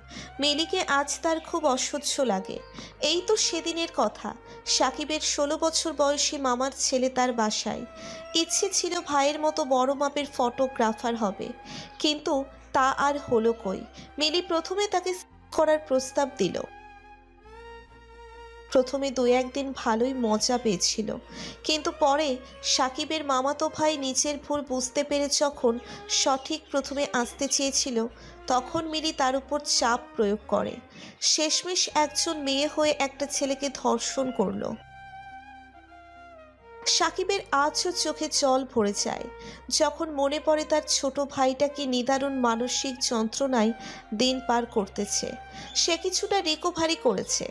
মিলিকে আজ তার খুব অসহ্য লাগে। এই তো সেদিনের কথা, সাকিবের 16 বছর বয়সী মামার ছেলে তার বাসায়। ইচ্ছে ছিল ভাইয়ের মতো বড় মাপের ফটোগ্রাফার হবে, কিন্তু তা আর হলো কই। মিলি প্রথমে তাকে করার প্রস্তাব দিল। প্রথমে 2-1 দিন ভালোই মজা পেয়েছিল, কিন্তু পরে সাকিবের মামাতো ভাই নিজের ভুল বুঝতে পেরে যখন সঠিক প্রথমে আসতে চেয়েছিল, তখন মিলি তার উপর চাপ প্রয়োগ করে। শেষমেশ একজন মেয়ে হয়ে একটা ছেলেকে ধর্ষণ করলো। সাকিবের আজও চোখে জল ভরে যায় যখন মনে পড়ে তার ছোট ভাইটা কি নিদারুণ মানসিক যন্ত্রণায় দিন পার করতেছে। সে কিছুটা রিকভারি করেছে,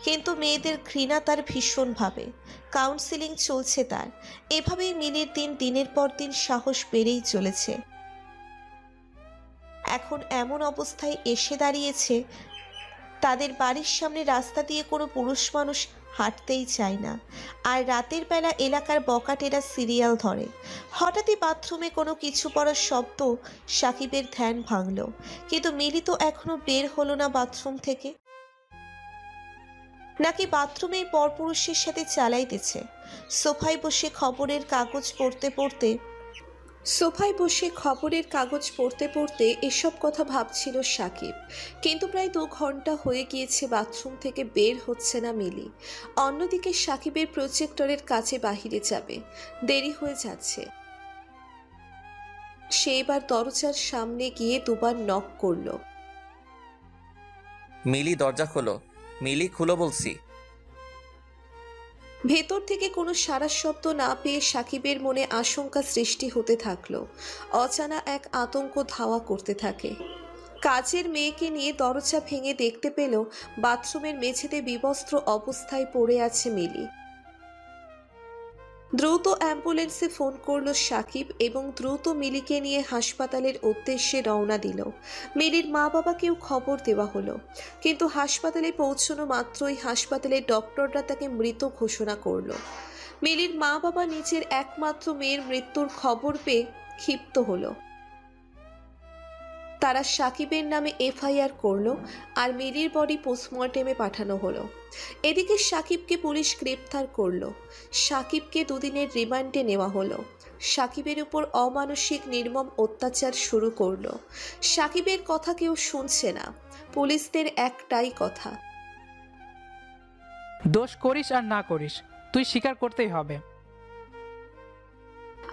কিন্তু মেয়েদের ঘৃণা তার ভীষণভাবে। কাউন্সিলিং চলছে তার। এভাবেই মিলির দিনের পর দিন সাহস বেড়েই চলেছে। এখন এমন অবস্থায় এসে দাঁড়িয়েছে, তাদের বাড়ির সামনে রাস্তা দিয়ে কোনো পুরুষ মানুষ হাঁটতেই চায় না। আর রাতের বেলা এলাকার বকাটেরা সিরিয়াল ধরে। হঠাৎই বাথরুমে কোনো কিছু পড়ার শব্দ সাকিবের ধ্যান ভাঙল, কিন্তু মিলি তো এখনো বের হলো না বাথরুম থেকে। নাকি বাথরুমেই পরপুরুষের সাথে চালাইতেছে। সোফায় বসে খবরের কাগজ পড়তে পড়তে এসব কথা ভাবছিল সাকিব। কিন্তু প্রায় 2 ঘন্টা হয়ে গিয়েছে বাথরুম থেকে বের হচ্ছে না মিলি। অন্যদিকে সাকিবের প্রজেক্টরের কাছে বাহিরে যাবে, দেরি হয়ে যাচ্ছে। সে এবার দরজার সামনে গিয়ে 2বার নক করলো।
মিলি, দরজা খোলো। মিলি, খুলো বলছি।
ভেতর থেকে কোনো সাড়া শব্দ না পেয়ে সাকিবের মনে আশঙ্কা সৃষ্টি হতে থাকলো। অজানা এক আতঙ্ক ধাওয়া করতে থাকে। কাজের মেয়েকে নিয়ে দরজা ভেঙে দেখতে পেল বাথরুমের মেঝেতে বিবস্ত্র অবস্থায় পড়ে আছে মিলি। দ্রুত অ্যাম্বুলেন্সে ফোন করলো সাকিব এবং দ্রুত মিলিকে নিয়ে হাসপাতালের উদ্দেশ্যে রওনা দিল। মিলির মা বাবাকেও খবর দেওয়া হলো, কিন্তু হাসপাতালে পৌঁছানো মাত্রই হাসপাতালের ডক্টররা তাকে মৃত ঘোষণা করলো। মিলির মা বাবা নিজের একমাত্র মেয়ের মৃত্যুর খবর পেয়ে ক্ষিপ্ত হলো। তারা সাকিবের নামে এফআইআর করলো আর মিলির বডি পোস্টমর্টেমে পাঠানো হলো। এদিকে সাকিবকে পুলিশ গ্রেপ্তার করলো। সাকিবকে 2 দিনের রিমান্ডে নেওয়া হলো। সাকিবের উপর অমানসিক নির্মম অত্যাচার শুরু করলো। সাকিবের কথা কেউ শুনছে না। পুলিশদের একটাই কথা,
দোষ করিস আর না করিস, তুই স্বীকার করতেই হবে।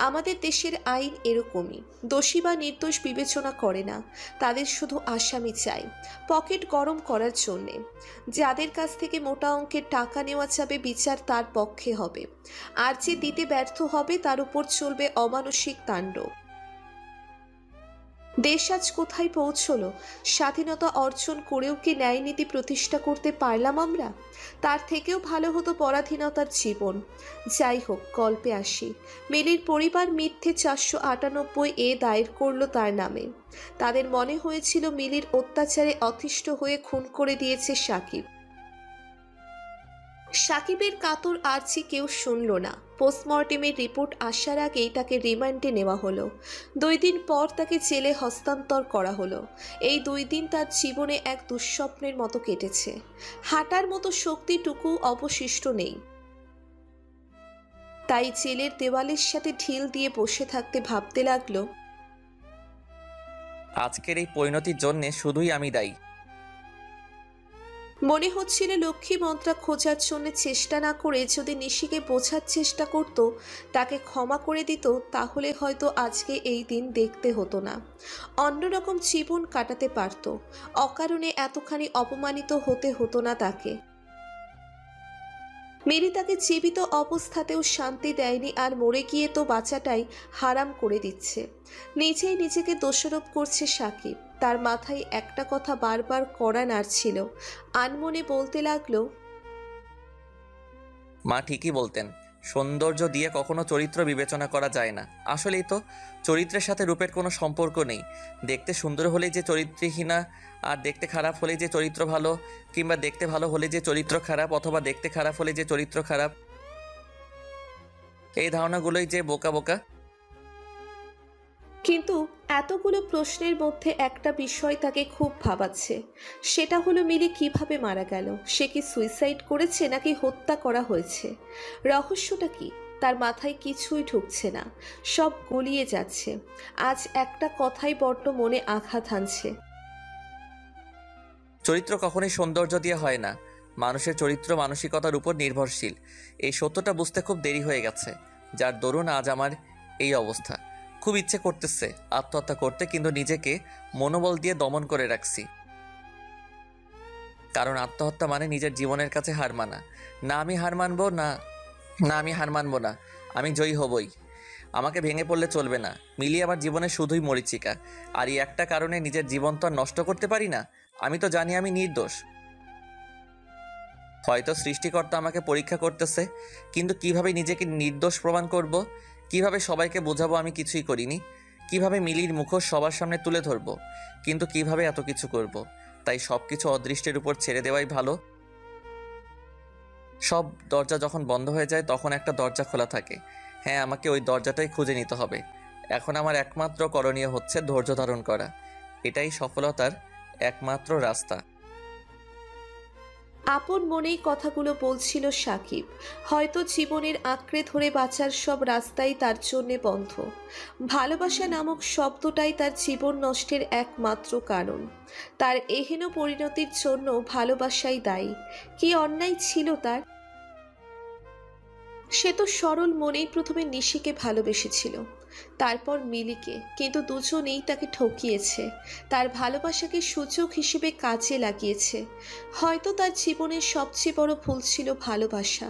আমাদের দেশের আইন এরকমই, দোষী বা নির্দোষ বিবেচনা করে না, তাদের শুধু আসামি চাই পকেট গরম করার জন্যে। যাদের কাছ থেকে মোটা অঙ্কের টাকা নেওয়া যাবে বিচার তার পক্ষে হবে, আর যে দিতে ব্যর্থ হবে তার উপর চলবে অমানসিক তাণ্ডব। দেশ আজ কোথায় পৌঁছলো? স্বাধীনতা অর্জন করেও কি ন্যায় নীতি প্রতিষ্ঠা করতে পারলাম আমরা? তার থেকেও ভালো হতো পরাধীনতার জীবন। যাই হোক, গল্পে আসি। মিলির পরিবার মিথ্যে 498 দায়ের করলো তার নামে। তাদের মনে হয়েছিল মিলির অত্যাচারে অতিষ্ঠ হয়ে খুন করে দিয়েছে সাকিব। সাকিবের কাতর আর্জি কেউ শুনল না। পোস্টমর্টেমের রিপোর্ট আসার আগেই তাকে রিমান্ডে নেওয়া হলো। 2 দিন পর তাকে জেলে হস্তান্তর করা হলো। এই 2 দিন তার জীবনে এক দুঃস্বপ্নের মতো কেটেছে। হাঁটার মতো শক্তিটুকু অবশিষ্ট নেই। তাই জেলের দেওয়ালের সাথে ঢিল দিয়ে বসে থাকতে ভাবতে লাগলো,
আজকের এই পরিণতির জন্যে শুধুই আমি দায়ী।
মনে হচ্ছিল লক্ষ্মী মন্ত্রা খোঁজার জন্য চেষ্টা না করে যদি নিশিকে বোঝার চেষ্টা করত, তাকে ক্ষমা করে দিত, তাহলে হয়তো আজকে এই দিন দেখতে হতো না। অন্যরকম জীবন কাটাতে পারত। অকারণে এতখানি অপমানিত হতে হতো না তাকে। মিলি তাকে জীবিত অবস্থাতেও শান্তি দেয়নি, আর মরে গিয়ে তো বাঁচাটাই হারাম করে দিচ্ছে। নিজেই নিজেকে দোষারোপ করছে সাকিব। তার মাথায় একটা কথা বারবার কড়া নাড়ছিল। আনমনে বলতে লাগলো,
মা ঠিকই বলতেন, সৌন্দর্য দিয়ে কখনো চরিত্র বিবেচনা করা যায় না। আসলেই তো, চরিত্রের সাথে রূপের কোনো সম্পর্ক নেই। দেখতে সুন্দর হলেই যে চরিত্রহীনা, আর দেখতে খারাপ হলে যে চরিত্র ভালো, কিংবা দেখতে ভালো হলে যে চরিত্র খারাপ, অথবা দেখতে খারাপ হলে যে চরিত্র খারাপ। এই ধারণাগুলোই যে বোকা বোকা।
কিন্তু এতগুলো প্রশ্নের মধ্যে একটা বিষয় তাকে খুব ভাবাচ্ছে। সেটা হলো মিলি কিভাবে মারা গেল। সে কি সুইসাইড করেছে নাকি হত্যা করা হয়েছে? রহস্যটা কি? তার মাথায় কিছুই ঢুকছে না। সব গুলিয়ে যাচ্ছে। আজ একটা কথাই বড্ড মনে আঘাত হানছে।
চরিত্র কখনোই সৌন্দর্য দিয়ে হয় না। মানুষের চরিত্র মানসিকতার উপর নির্ভরশীল। এই সত্যটা বুঝতে খুব দেরি হয়ে গেছে, যার দরুন আজ আমার এই অবস্থা। খুব ইচ্ছে করতেছে আত্মহত্যা করতে, কিন্তু নিজেকে মনোবল দিয়ে দমন করে রাখছি। কারণ আত্মহত্যা মানে নিজের জীবনের কাছে হার মানা। না আমি হার মানবো না, আমি জয়ী হবই। আমাকে ভেঙে পড়লে চলবে না। মিলি আমার জীবনে শুধুই মরীচিকা, আর এই একটা কারণে নিজের জীবন তো আর নষ্ট করতে পারি না। আমি তো জানি আমি নির্দোষ। হয়তো সৃষ্টিকর্তা আমাকে পরীক্ষা করতেছে, কিন্তু কিভাবে নিজেকে নির্দোষ প্রমাণ করব? কিভাবে সবাইকে বোঝাবো আমি কিছুই করিনি? কিভাবে মিলির মুখোশ সবার সামনে তুলে ধরবো? কিন্তু কিভাবে এত কিছু করব? তাই সব কিছু অদৃষ্টের উপর ছেড়ে দেওয়াই ভালো। সব দরজা যখন বন্ধ হয়ে যায় তখন একটা দরজা খোলা থাকে। হ্যাঁ, আমাকে ওই দরজাটাই খুঁজে নিতে হবে। এখন আমার একমাত্র করণীয় হচ্ছে ধৈর্য ধারণ করা। এটাই সফলতার একমাত্র রাস্তা।
আপন মনেই কথাগুলো বলছিল সাকিব। হয়তো জীবনের আঁকড়ে ধরে বাঁচার সব রাস্তাই তার জন্যে বন্ধ। ভালোবাসা নামক শব্দটাই তার জীবন নষ্টের একমাত্র কারণ। তার এহেন পরিণতির জন্য ভালোবাসাই দায়ী। কি অন্যায় ছিল তার? সে তো সরল মনেই প্রথমে নিশিকে ভালোবেসেছিল, তারপর মিলিকে, কিন্তু দুজনেই তাকে ঠকিয়েছে। তার ভালোবাসাকে সূচক হিসেবে কাজে লাগিয়েছে। হয়তো তার জীবনের সবচেয়ে বড় ভুল ছিল ভালোবাসা।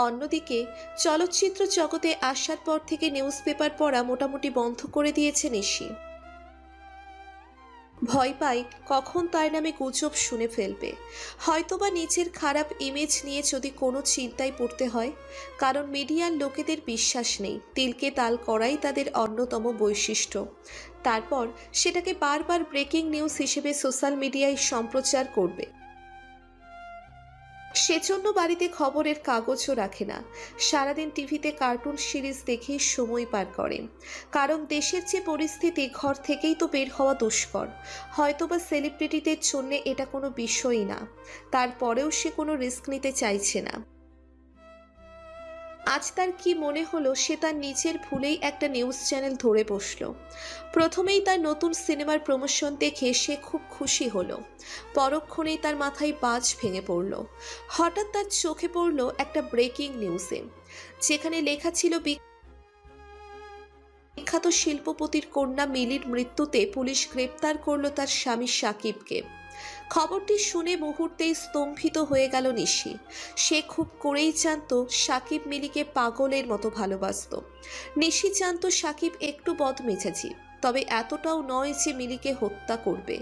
অন্যদিকে চলচ্চিত্র জগতে আসার পর থেকে নিউজ পেপার পড়া মোটামুটি বন্ধ করে দিয়েছে নিশি। ভয় পায় কখন তার নামে গুজব শুনে ফেলবে, হয়তোবা নিজের খারাপ ইমেজ নিয়ে যদি কোনো চিন্তায় পড়তে হয়। কারণ মিডিয়ার লোকেদের বিশ্বাস নেই, তিলকে তাল করাই তাদের অন্যতম বৈশিষ্ট্য। তারপর সেটাকে বারবার ব্রেকিং নিউজ হিসেবে সোশ্যাল মিডিয়ায় সম্প্রচার করবে। সেজন্য বাড়িতে খবরের কাগজও রাখে না, সারাদিন টিভিতে কার্টুন সিরিজ দেখেই সময় পার করে। কারণ দেশের যে পরিস্থিতি, ঘর থেকেই তো বের হওয়া দুষ্কর। হয়তোবা সেলিব্রিটিদের জন্য এটা কোনো বিষয়ই না, তারপরেও সে কোনো রিস্ক নিতে চাইছে না। আজ তার কি মনে হলো, সে তার নিজের ভুলেই একটা নিউজ চ্যানেল ধরে বসলো। প্রথমেই তার নতুন সিনেমার প্রমোশন দেখে সে খুব খুশি হলো, পরক্ষণেই তার মাথায় বাজ ভেঙে পড়ল। হঠাৎ তার চোখে পড়ল একটা ব্রেকিং নিউজে, যেখানে লেখা ছিল বিখ্যাত শিল্পপতির কন্যা মিলির মৃত্যুতে পুলিশ গ্রেপ্তার করল তার স্বামী সাকিবকে। খবরটি শুনে মুহূর্তেই স্তম্ভিত হয়ে গেল নিশি। সে খুব করেই জানতো সাকিব মিলিকে পাগলের মতো ভালোবাসত। নিশি জানতো সাকিব একটু বদমেজাজি, তবে এতটাও নয় যে মিলিকে হত্যা করবে।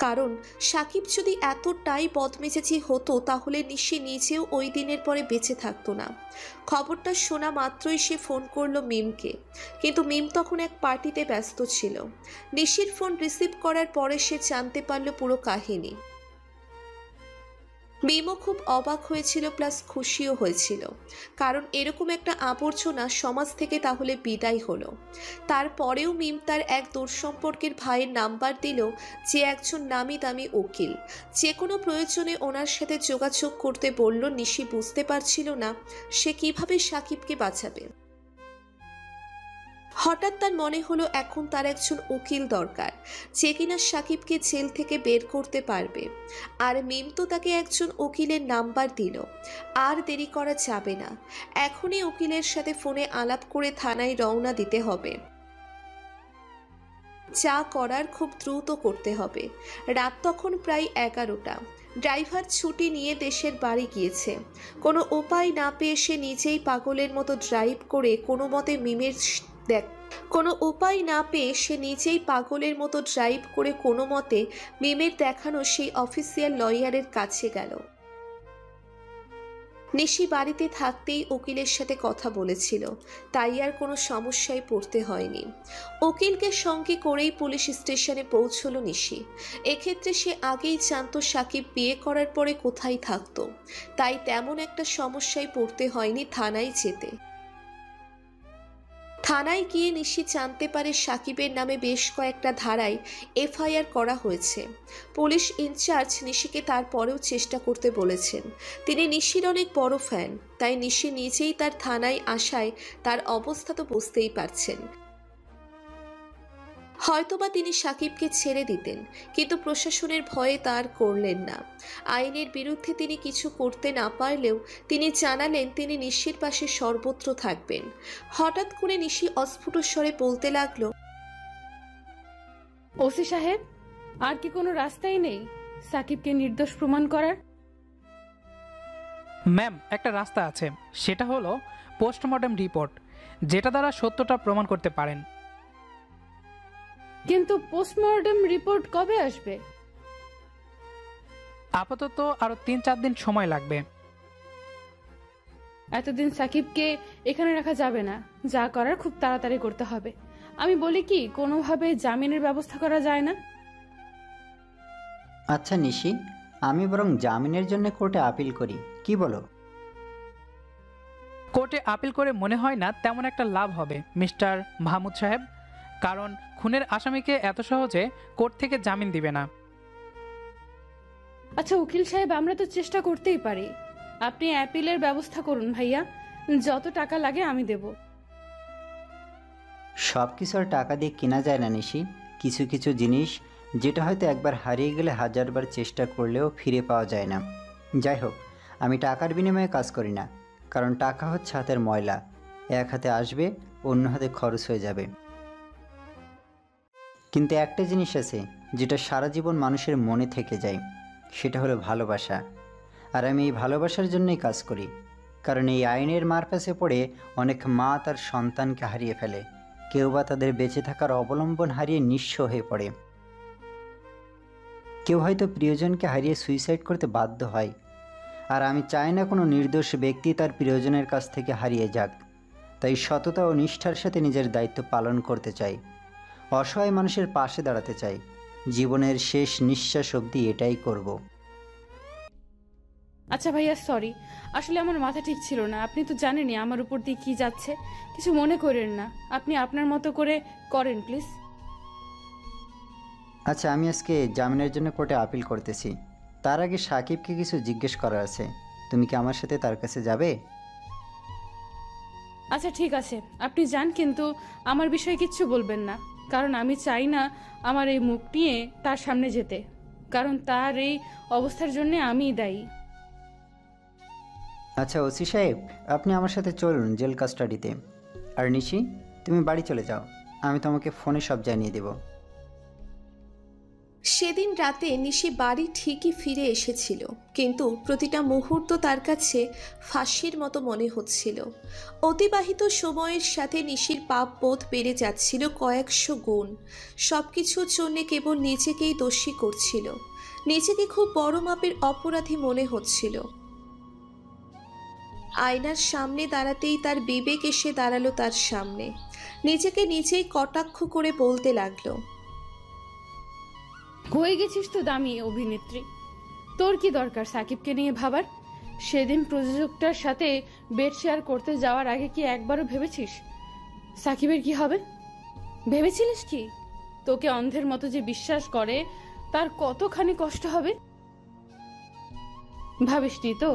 কারণ সাকিব যদি এতটাই বদমেজাজি হতো তাহলে নিশি নিজেও ওই দিনের পরে বেঁচে থাকতো না। খবরটা শোনা মাত্রই সে ফোন করলো মিমকে, কিন্তু মিম তখন এক পার্টিতে ব্যস্ত ছিল। নিশির ফোন রিসিভ করার পরে সে জানতে পারল পুরো কাহিনী। মিমও খুব অবাক হয়েছিল, প্লাস খুশিও হয়েছিল, কারণ এরকম একটা আবর্জনা সমাজ থেকে তাহলে বিদায় হলো। তারপরেও মিম তার এক দূর সম্পর্কের ভাইয়ের নাম্বার দিল, যে একজন নামি দামি উকিল। যে কোনো প্রয়োজনে ওনার সাথে যোগাযোগ করতে বলল। নিশি বুঝতে পারছিল না সে কিভাবে সাকিবকে বাঁচাবে। হঠাৎ তার মনে হলো এখন তার একজন উকিল দরকার, যে কিনা সাকিবকে জেল থেকে বের করতে পারবে। আর মিম তো তাকে একজন উকিলের নাম্বার দিল। আর দেরি করা যাবে না, এখনই উকিলের সাথে ফোনে আলাপ করে থানায় রওনা দিতে হবে। যা করার খুব দ্রুত করতে হবে। রাত তখন প্রায় 11টা। ড্রাইভার ছুটি নিয়ে দেশের বাড়ি গিয়েছে। কোনো উপায় না পেয়ে সে নিজেই পাগলের মতো ড্রাইভ করে কোনো মতে মিমের দেখানো সেই অফিসিয়াল লয়ারের কাছে গেল। নিশি বাড়িতে থাকতেই উকিলের সাথে কথা বলেছিল, তাই আর কোনো সমস্যায় পড়তে হয়নি। উকিলকে সঙ্গে করেই পুলিশ স্টেশনে পৌঁছলো নিশি। এক্ষেত্রে সে আগেই জানতো সাকিব বিয়ে করার পরে কোথায় থাকতো, তাই তেমন একটা সমস্যায় পড়তে হয়নি থানায় যেতে। থানায় গিয়ে নিশি জানতে পারে সাকিবের নামে বেশ কয়েকটা ধারায় এফআইআর করা হয়েছে। পুলিশ ইনচার্জ নিশিকে তারপরেও চেষ্টা করতে বলেছেন। তিনি নিশির অনেক বড় ফ্যান, তাই নিশি নিজেই তার থানায় আসায় তার অবস্থা তো বুঝতেই পারছেন। হয়তোবা তিনি সাকিবকে ছেড়ে দিতেন, কিন্তু প্রশাসনের ভয়ে তার করলেন না। আইনের বিরুদ্ধে তিনি কিছু করতে না পারলেও তিনি জানালেন তিনি নিশির পাশে সর্বত্র থাকবেন। হঠাৎ করে নিশি অস্ফুট স্বরে বলতে লাগলো,
ওসি সাহেব, আর কি কোনো রাস্তাই নেই সাকিবকে নির্দোষ প্রমাণ করার?
ম্যাম, একটা রাস্তা আছে, সেটা হলো পোস্টমর্টম রিপোর্ট, যেটা দ্বারা সত্যটা প্রমাণ করতে পারেন।
কিন্তু পোস্টমর্টম রিপোর্ট কবে আসবে?
আপাতত আরো 3-4 দিন সময় লাগবে।
এতদিন সাকিবকে এখানে রাখা যাবে না, যা করার খুব তাড়াতাড়ি করতে হবে। আমি বলি কি, কোনোভাবে জামিনের ব্যবস্থা করা যায় না?
আচ্ছা নিশি, আমি বরং জামিনের জন্য কোর্টে আপিল করি, কি বলো?
কোর্টে আপিল করে মনে হয় না তেমন একটা লাভ হবে মিস্টার মাহমুদ সাহেব, কারণ খুনের আসামিকে এত সহজে কোর্ট থেকে জামিন দিবে না।
আচ্ছা উকিল সাহেব, আমরা তো চেষ্টা করতেই পারি। আপনি অ্যাপিলের ব্যবস্থা করুন ভাইয়া, যত টাকা লাগে আমি দেব।
সব কিছু আর টাকা দিয়ে কেনা যায় না নিশি। কিছু কিছু জিনিস যেটা হয়তো একবার হারিয়ে গেলে হাজারবার চেষ্টা করলেও ফিরে পাওয়া যায় না। যাই হোক, আমি টাকার বিনিময়ে কাজ করি না, কারণ টাকা হচ্ছে হাতের ময়লা, এক হাতে আসবে অন্য হাতে খরচ হয়ে যাবে। কিন্তু একটা জিনিস আছে যেটা সারা জীবন মানুষের মনে থেকে যায়, সেটা হলো ভালোবাসা। আর আমি এই ভালোবাসার জন্যই কাজ করি, কারণ এই আইনের মারপ্যাচে পড়ে অনেক মা তার সন্তানকে হারিয়ে ফেলে, কেউ বা তাদের বেঁচে থাকার অবলম্বন হারিয়ে নিঃস্ব হয়ে পড়ে, কেউ হয়তো প্রিয়জনকে হারিয়ে সুইসাইড করতে বাধ্য হয়। আর আমি চাই না কোনো নির্দোষ ব্যক্তি তার প্রিয়জনের কাছ থেকে হারিয়ে যাক। তাই সততা ও নিষ্ঠার সাথে নিজের দায়িত্ব পালন করতে চাই, অসহায় মানুষের পাশে দাঁড়াতে চাই। জীবনের শেষ নিঃশ্বাস অবধি এটাই করব।
আচ্ছা ভাইয়া, সরি, আসলে আমার মাথা ঠিক ছিল না। আপনি তো জানেনই আমার উপর দিয়ে কি যাচ্ছে, কিছু মনে করেন না। আপনি আপনার মতো করে করেন প্লিজ।
আচ্ছা, আমি আজকে জামিনের জন্য কোর্টে আপিল করতেছি। তার আগে সাকিবকে কিছু জিজ্ঞেস করার আছে। তুমি কি আমার সাথে তার কাছে যাবে?
আচ্ছা ঠিক আছে, আপনি যান, কিন্তু আমার বিষয়ে কিচ্ছু বলবেন না, কারণ আমি চাই না আমার এই মুখ নিয়ে তার সামনে যেতে, কারণ তার এই অবস্থার জন্য আমিই দায়ী।
আচ্ছা ওসি সাহেব, আপনি আমার সাথে চলুন জেল কাস্টাডিতে। আর নিশি, তুমি বাড়ি চলে যাও, আমি তোমাকে ফোনে সব জানিয়ে দেব।
সেদিন রাতে নিশি বাড়ি ঠিকই ফিরে এসেছিল, কিন্তু প্রতিটা মুহূর্ত তার কাছে ফাঁসির মতো মনে হচ্ছিল। অতিবাহিত সময়ের সাথে নিশির পাপ বোধ বেড়ে যাচ্ছিল কয়েকশো গুণ। সব কিছুর জন্যে কেবল নিজেকেই দোষী করছিল, নিজেকে খুব বড় মাপের অপরাধী মনে হচ্ছিল। আয়নার সামনে দাঁড়াতেই তার বিবেক এসে দাঁড়ালো তার সামনে। নিজেকে নিজেই কটাক্ষ করে বলতে লাগলো,
হয়ে গেছিস তো দামি অভিনেত্রী, তোর কি দরকার সাকিবকে নিয়ে ভাবার? সেদিন প্রযোজকটার সাথে বেড শেয়ার করতে যাওয়ার আগে কি একবারও ভেবেছিস সাকিবের কি হবে? ভেবেছিলিস কি তোকে অন্ধের মতো যে বিশ্বাস করে তার কতখানি কষ্ট হবে? ভাবিসনি তো?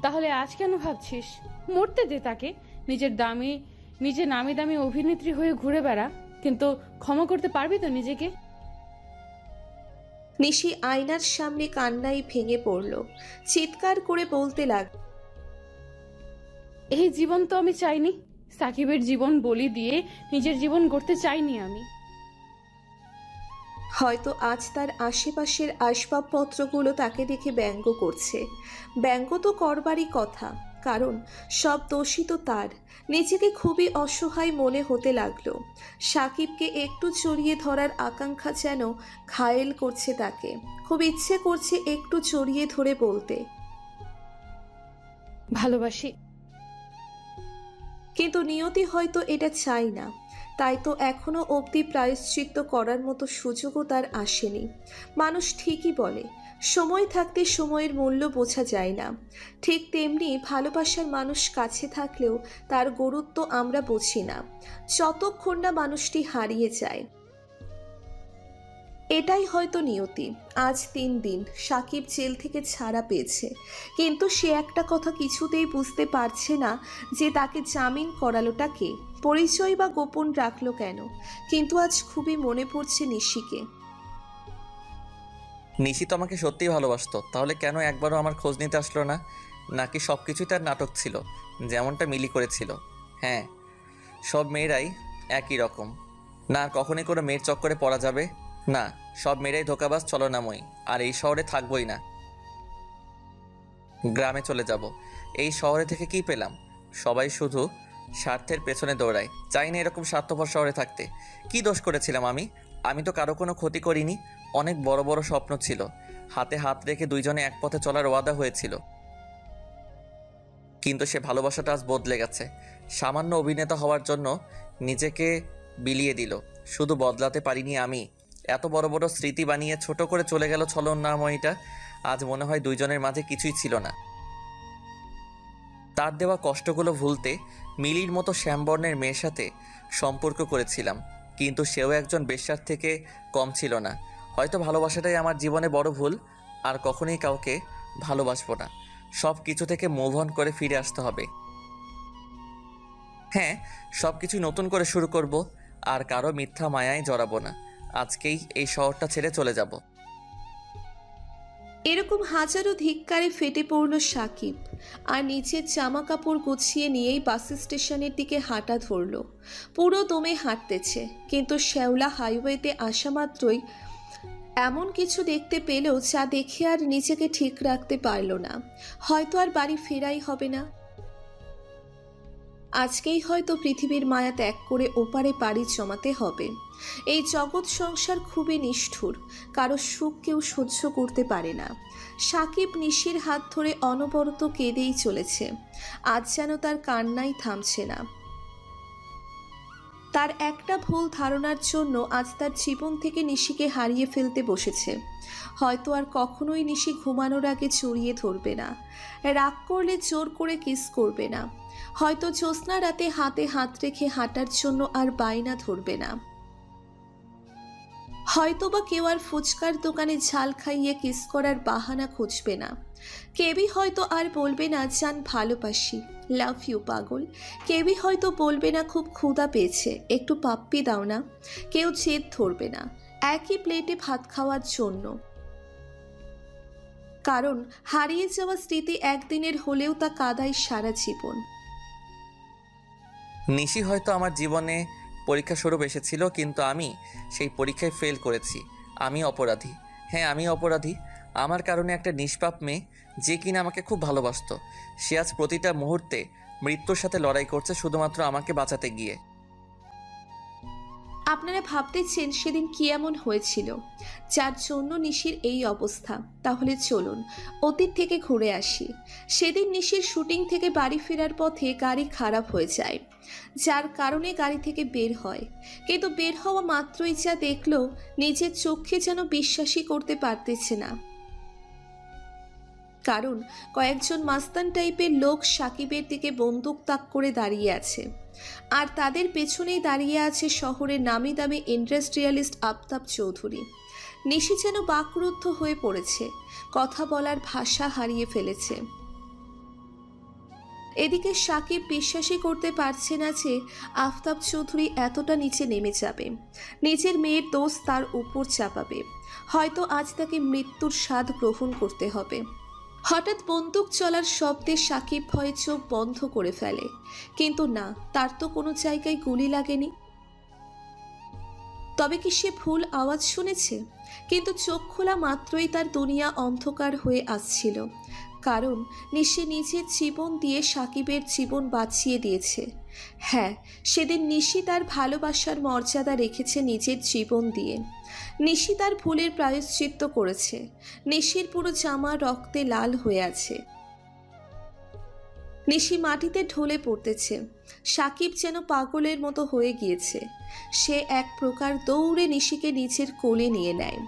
তাহলে আজ কেন ভাবছিস? মরতে দে তাকে। নিজে নামি দামি অভিনেত্রী হয়ে ঘুরে বেড়া, কিন্তু ক্ষমা করতে পারবি তো নিজেকে?
নিশি আয়নার সামনে কান্নায় ভেঙে পড়ল, চিৎকার করে বলতে লাগল,
এই জীবন তো আমি চাইনি। সাকিবের জীবন বলি দিয়ে নিজের জীবন গড়তে চাইনি আমি।
হয়তো আজ তার আশেপাশের আসবাবপত্রগুলো তাকে দেখে ব্যঙ্গ করছে। ব্যঙ্গ তো করবারই কথা, কারণ সব দোষী তো তার। নিজেকে খুবই অসহায় মনে হতে লাগলো। সাকিবকে একটু জড়িয়ে ধরার আকাঙ্ক্ষা যেন ঘায়েল করছে তাকে। খুব ইচ্ছে করছে একটু জড়িয়ে ধরে বলতে,
ভালোবাসি।
কিন্তু নিয়তি হয়তো এটা চাই না, তাই তো এখনো অবধি প্রায়শ্চিত্ত করার মতো সুযোগও তার আসেনি। মানুষ ঠিকই বলে, সময় থাকতে সময়ের মূল্য বোঝা যায় না। ঠিক তেমনি ভালোবাসার মানুষ কাছে থাকলেও তার গুরুত্ব আমরা বুঝি না, যতক্ষণ না মানুষটি হারিয়ে যায়। এটাই হয়তো নিয়তি। আজ 3 দিন সাকিব জেল থেকে ছাড়া পেয়েছে, কিন্তু সে একটা কথা কিছুতেই বুঝতে পারছে না যে তাকে জামিন করালোটা কে, পরিচয় বা গোপন রাখলো কেন। কিন্তু আজ খুবই মনে পড়ছে নিশিকে।
নিশি তো আমাকে সত্যিই ভালোবাসতো, তাহলে কেন একবারও আমার খোঁজ নিতে আসলো না? নাকি সব কিছুই তার নাটক ছিল, যেমনটা মিলি করেছিল? হ্যাঁ, সব মেয়েরাই একই রকম না, কখনই কোনো মেয়ের চক্করে পড়া যাবে না। সব মেয়েরাই ধোঁকাবাজ, ছলনাময়ী, আর এই শহরে থাকবোই না, গ্রামে চলে যাব। এই শহরে থেকে কি পেলাম? সবাই শুধু স্বার্থের পেছনে দৌড়ায়। চাই না এরকম স্বার্থপর শহরে থাকতে। কি দোষ করেছিলাম আমি? আমি তো কারো কোনো ক্ষতি করিনি। অনেক বড় বড় স্বপ্ন ছিল, হাতে হাত রেখে দুইজনে এক পথে চলার ওয়াদা হয়েছিল, কিন্তু সে ভালোবাসাটা আজ বদলে গেছে। সামান্য অভিনেতা হওয়ার জন্য নিজেকে বিলিয়ে দিল। শুধু বদলাতে পারিনি আমি, এত বড় বড় স্মৃতি বানিয়ে ছোট করে চলে গেল ছলনাময়ীটা। আজ মনে হয় দুইজনের মাঝে কিছুই ছিল না। তার দেওয়া কষ্টগুলো ভুলতে মিলির মতো শ্যামবর্ণের মেয়ের সাথে সম্পর্ক করেছিলাম, কিন্তু সেও একজন বেশ্যার থেকে কম ছিল না। হয়তো ভালোবাসাটাই আমার জীবনে বড় ভুল। আর কখনোই কাউকে ভালোবাসবো না। সব কিছু থেকে মুভ অন করে ফিরে আসতে হবে। হ্যাঁ, সব কিছু নতুন করে শুরু করব, আর কারো মিথ্যা মায়ায় জড়াবো না। আজকেই এই শহরটা ছেড়ে চলে যাব।
এরকম হাজারো ধিক্কারে ফেটে পড়ল সাকিব, আর নিচের জামা কাপড় গুছিয়ে নিয়েই বাস স্টেশনের দিকে হাঁটা ধরল। পুরো দমে হাঁটতেছে, কিন্তু শেওলা হাইওয়েতে আসা মাত্রই এমন কিছু দেখতে পেলেও যা দেখে আর নিজেকে ঠিক রাখতে পারল না। হয়তো আর বাড়ি ফেরাই হবে না। আজকেই হয়তো পৃথিবীর মায়া ত্যাগ করে ওপারে পাড়ি জমাতে হবে। এই জগৎ সংসার খুবই নিষ্ঠুর, কারো সুখ কেউ সহ্য করতে পারে না। সাকিব নিশির হাত ধরে অনবরত কেঁদেই চলেছে। আজ যেন তার কান্নাই থামছে না। তার একটা ভুল ধারণার জন্য আজ তার জীবন থেকে নিশিকে হারিয়ে ফেলতে বসেছে। হয়তো আর কখনোই নিশি ঘুমানোর আগে জড়িয়ে ধরবে না, রাগ করলে জোর করে কিস করবে না, হয়তো জ্যোৎস্না রাতে হাতে হাত রেখে হাঁটার জন্য আর বায়না ধরবে না, হয়তোবা কেউ আর ফুচকার দোকানে ঝাল খাইয়ে কিস করার বাহানা খুঁজবে না। কেবি হয়তো আর বলবে না জান ভালোবাসি, লাভ ইউ পাগল। কেবি হয়তো বলবে না খুব ক্ষুধা পেয়েছে, একটু পাপ্পি দাও না। কেউ জেদ ধরবে না একই প্লেটে ভাত খাওয়ার জন্য, কারণ হারিয়ে যাওয়া স্মৃতি একদিনের হলেও তা কাদায় সারা জীবন।
নিশি হয়তো আমার জীবনে পরীক্ষা স্বরূপ এসেছিল, কিন্তু আমি সেই পরীক্ষায় ফেল করেছি। আমি অপরাধী। হ্যাঁ, আমি অপরাধী। আমার কারণে একটা নিষ্পাপ মেয়ে, যে কিনা আমাকে খুব ভালোবাসতো, সে আজ প্রতিটা মুহূর্তে মৃত্যুর সাথে লড়াই করছে শুধুমাত্র আমাকে বাঁচাতে গিয়ে।
আপনারা ভাবতেছেন সেদিন কি এমন হয়েছিল যার জন্য নিশির এই অবস্থা? তাহলে চলুন অতীত থেকে ঘুরে আসি। সেদিন নিশির শুটিং থেকে বাড়ি ফেরার পথে গাড়ি খারাপ হয়ে যায়, যার কারণে গাড়ি থেকে বের হয়। কিন্তু বের হওয়া মাত্রই যা দেখলো, নিজের চোখে যেন বিশ্বাসই করতে পারতেছে না। কারণ কয়েকজন মাস্তান টাইপের লোক সাকিবের দিকে বন্দুক তাক করে দাঁড়িয়ে আছে, আর তাদের পেছনেই দাঁড়িয়ে আছে শহরের নামি দামি ইন্ডাস্ট্রিয়ালিস্ট আফতাব চৌধুরী। নিশি যেন বাকরুদ্ধ হয়ে পড়েছে, কথা বলার ভাষা হারিয়ে ফেলেছে। এদিকে সাকিব বিশ্বাসই করতে পারছে না যে আফতাব চৌধুরী এতটা নিচে নেমে যাবে, নিজের মেয়ের দোষ তার উপর চাপাবে। হয়তো আজ তাকে মৃত্যুর স্বাদ গ্রহণ করতে হবে। হঠাৎ বন্দুক চলার শব্দে সাকিব ভয়ে চোখ বন্ধ করে ফেলে, কিন্তু না, তার তো কোনো জায়গায় গুলি লাগেনি। তবে কি সে ভুল আওয়াজ শুনেছে? কিন্তু চোখ খোলা মাত্রই তার দুনিয়া অন্ধকার হয়ে আসছিল, কারণ নিশি নিজের জীবন দিয়ে সাকিবের জীবন বাঁচিয়ে দিয়েছে। হ্যাঁ, সেদিন নিশি তার ভালোবাসার মর্যাদা রেখেছে নিজের জীবন দিয়ে। নিশি তার ভুলের প্রায়শ্চিত্ত করেছে। নিশির পুরো জামা রক্তে লাল হয়ে আছে। নিশি মাটিতে ঢলে পড়তেছে। সাকিব যেন পাগলের মতো হয়ে গিয়েছে। সে এক প্রকার দৌড়ে নিশিকে নিজের কোলে নিয়ে নেয়।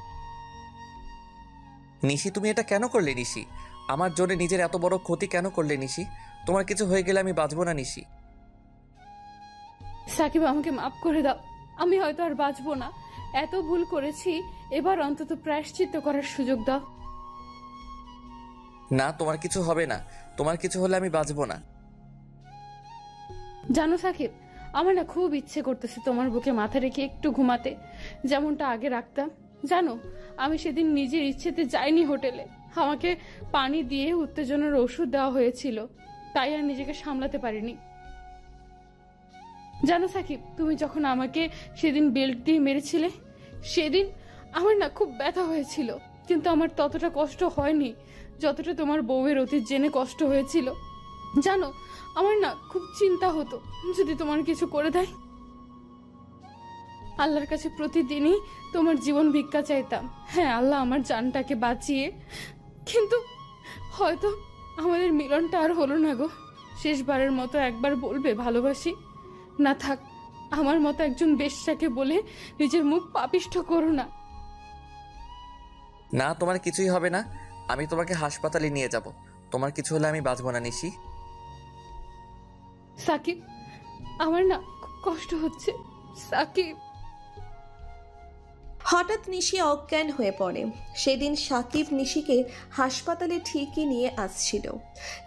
নিশি, তুমি এটা কেন করলে? নিশি, আমার জন্য নিজের এত বড় ক্ষতি কেন করলে? নিশি, তোমার কিছু হয়ে গেলে আমি বাঁচবো না। নিশি,
সাকিব, আমাকে মাফ করে দাও। আমি হয়তো আর বাঁচবো না। এত ভুল করেছি, এবার অন্তত প্রায়শ্চিত্ত করার সুযোগ দাও।
না, তোমার কিছু হবে না। তোমার কিছু হলে আমি বাঁচবো না।
জানো সাকিব, আমার না খুব ইচ্ছে করতেছে তোমার বুকে মাথা রেখে একটু ঘুমাতে, যেমনটা আগে রাখতাম। জানো, আমি সেদিন নিজের ইচ্ছেতে যাইনি হোটেলে। আমাকে পানি দিয়ে উত্তেজনার ওষুধ দেওয়া হয়েছিল, তাই আর নিজেকে সামলাতে পারিনি। জানো সাকিব, তুমি যখন আমাকে সেদিন বেল্ট দিয়ে মেরেছিলে, সেদিন আমার না খুব ব্যথা হয়েছিল, কিন্তু আমার ততটা কষ্ট হয়নি যতটা তোমার বউয়ের অতীত জেনে কষ্ট হয়েছিল। জানো, আমার না খুব চিন্তা হতো যদি তোমার কিছু করে দেয়। আল্লাহর কাছে প্রতিদিনই তোমার জীবন ভিক্ষা চাইতাম। হ্যাঁ, আল্লাহ আমার জানটাকে বাঁচিয়ে, কিন্তু হয়তো আমাদের মিলনটা আর হলো না গো। শেষবারের মতো একবার বলবে ভালোবাসি? না থাক, আমার মতো একজন বেশ্যাকে বলে নিজের মুখ পাপিষ্ঠ করো না।
না, তোমার কিছুই হবে না। আমি তোমাকে হাসপাতালে নিয়ে যাব। তোমার কিছু হলে আমি বাঁচব না নিশি।
সাকিব, আমার না খুব কষ্ট হচ্ছে সাকিব।
হঠাৎ নিশি অজ্ঞান হয়ে পড়ে। সেদিন সাকিব নিশিকে হাসপাতালে ঠিকই নিয়ে আসছিল,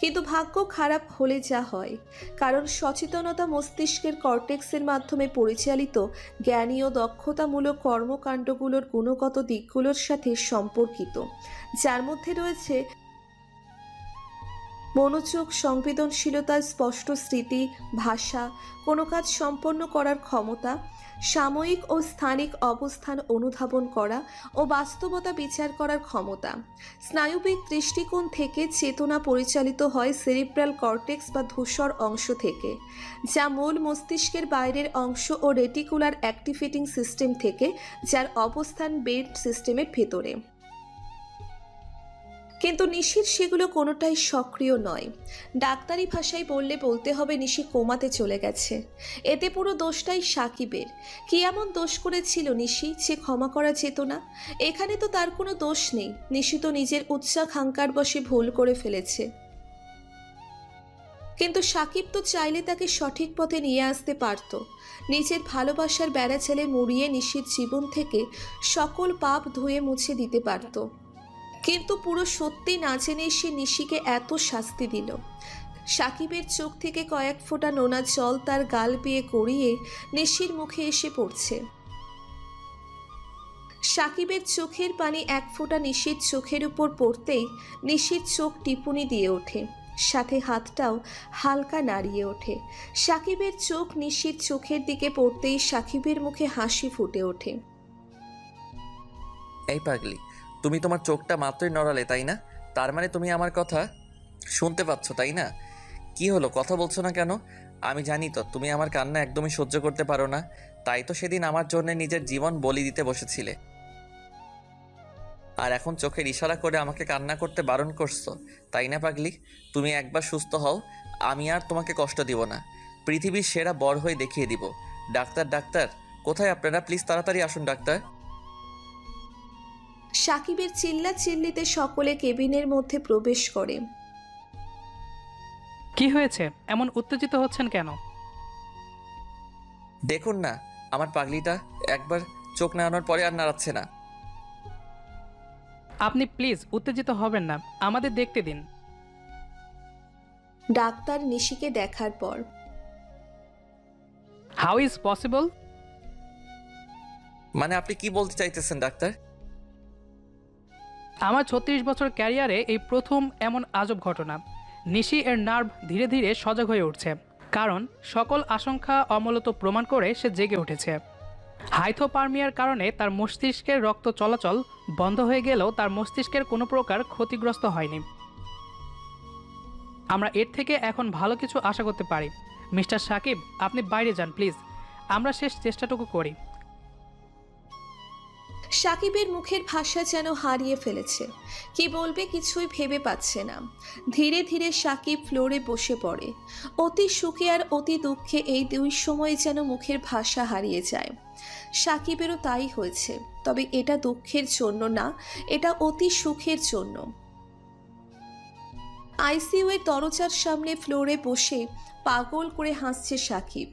কিন্তু ভাগ্য খারাপ হলে যা হয়। কারণ সচেতনতা মস্তিষ্কের কর্টেক্সের মাধ্যমে পরিচালিত জ্ঞানী ও দক্ষতামূলক কর্মকাণ্ডগুলোর গুণগত দিকগুলোর সাথে সম্পর্কিত, যার মধ্যে রয়েছে মনোযোগ, সংবেদনশীলতা, স্পষ্ট স্মৃতি, ভাষা, কোনো কাজ সম্পন্ন করার ক্ষমতা, সাময়িক ও স্থানিক অবস্থান অনুধাবন করা ও বাস্তবতা বিচার করার ক্ষমতা। স্নায়ুবিক দৃষ্টিকোণ থেকে চেতনা পরিচালিত হয় সেরিব্রাল কর্টেক্স বা ধূসর অংশ থেকে, যা মূল মস্তিষ্কের বাইরের অংশ, ও রেটিকুলার অ্যাক্টিভেটিং সিস্টেম থেকে, যার অবস্থান ব্রেন সিস্টেমের ভেতরে। কিন্তু নিশির সেগুলো কোনোটাই সক্রিয় নয়। ডাক্তারি ভাষায় বলতে হবে নিশি কোমাতে চলে গেছে। এতে পুরো দোষটাই সাকিবের। কি এমন দোষ করেছিল নিশি যে ক্ষমা করা যেত না? এখানে তো তার কোনো দোষ নেই। নিশি তো নিজের উচ্চাকাঙ্ক্ষার বশে ভুল করে ফেলেছে। কিন্তু সাকিব তো চাইলে তাকে সঠিক পথে নিয়ে আসতে পারত। নিজের ভালোবাসার বেড়া ছেলে মুড়িয়ে নিশির জীবন থেকে সকল পাপ ধুয়ে মুছে দিতে পারত। কিন্তু পুরো সত্যি না জেনে সে নিশিকে এত শাস্তি দিল। সাকিবের চোখ থেকে কয়েক ফোঁটা নোনা জল তার গাল বেয়ে গড়িয়ে নিশির মুখে এসে পড়ছে। সাকিবের চোখের পানি এক ফোঁটা নিশির চোখের উপর পড়তেই নিশির চোখ টিপুনি দিয়ে ওঠে, সাথে হাতটাও হালকা নাড়িয়ে ওঠে। সাকিবের চোখ নিশির চোখের দিকে পড়তেই সাকিবের মুখে হাসি ফুটে ওঠে।
এই পাগলি, তুমি তোমার চোখটা মাত্রই নড়ালে, তাই না? তার মানে তুমি আমার কথা শুনতে পাচ্ছ, তাই না? কি হলো, কথা বলছো না কেন? আমি জানি তো তুমি আমার কান্না একদমই সহ্য করতে পারো না, তাই তো সেদিন আমার জন্য নিজের জীবন বলি দিতে বসেছিলে। আর এখন চোখের ইশারা করে আমাকে কান্না করতে বারণ করছো, তাই না পাগলি? তুমি একবার সুস্থ হও, আমি আর তোমাকে কষ্ট দিব না। পৃথিবীর সেরা বর হয়ে দেখিয়ে দিব। ডাক্তার, ডাক্তার কোথায় আপনারা? প্লিজ তাড়াতাড়ি আসুন ডাক্তার।
সাকিবের চিল্লা চিল্লিতে সকলে কেবিনের মধ্যে প্রবেশ করে।
কি হয়েছে? এমন উত্তেজিত হচ্ছেন কেন?
দেখুন না, আমার পাগলিটা একবার চোখ নাড়ানোর পরে আর নাড়াচ্ছে না।
আপনি প্লিজ উত্তেজিত হবেন না, আমাদের দেখতে দিন।
ডাক্তার নিশিকে দেখার পর,
হাউ ইজ পসিবল?
মানে আপনি কি বলতে চাইতেছেন ডাক্তার?
আমার 36 বছর ক্যারিয়ারে এই প্রথম এমন আজব ঘটনা। নিশি এর নার্ভ ধীরে ধীরে সজাগ হয়ে উঠছে, কারণ সকল আশঙ্কা অমূলত প্রমাণ করে সে জেগে উঠেছে। হাইথোপারমিয়ার কারণে তার মস্তিষ্কের রক্ত চলাচল বন্ধ হয়ে গেলেও তার মস্তিষ্কের কোনো প্রকার ক্ষতিগ্রস্ত হয়নি। আমরা এর থেকে এখন ভালো কিছু আশা করতে পারি। মিস্টার সাকিব, আপনি বাইরে যান প্লিজ, আমরা শেষ চেষ্টাটুকু করি।
সাকিবের মুখের ভাষা যেন হারিয়ে ফেলেছে। কি বলবে কিছুই ভেবে পাচ্ছে না। ধীরে ধীরে সাকিব ফ্লোরে বসে পড়ে। অতি সুখে আর অতি দুঃখে এই দুই সময়ে যেন মুখের ভাষা হারিয়ে যায়। সাকিবেরও তাই হয়েছে, তবে এটা দুঃখের জন্য না, এটা অতি সুখের জন্য। আইসিইউ এর দরজার সামনে ফ্লোরে বসে পাগল করে হাসছে সাকিব,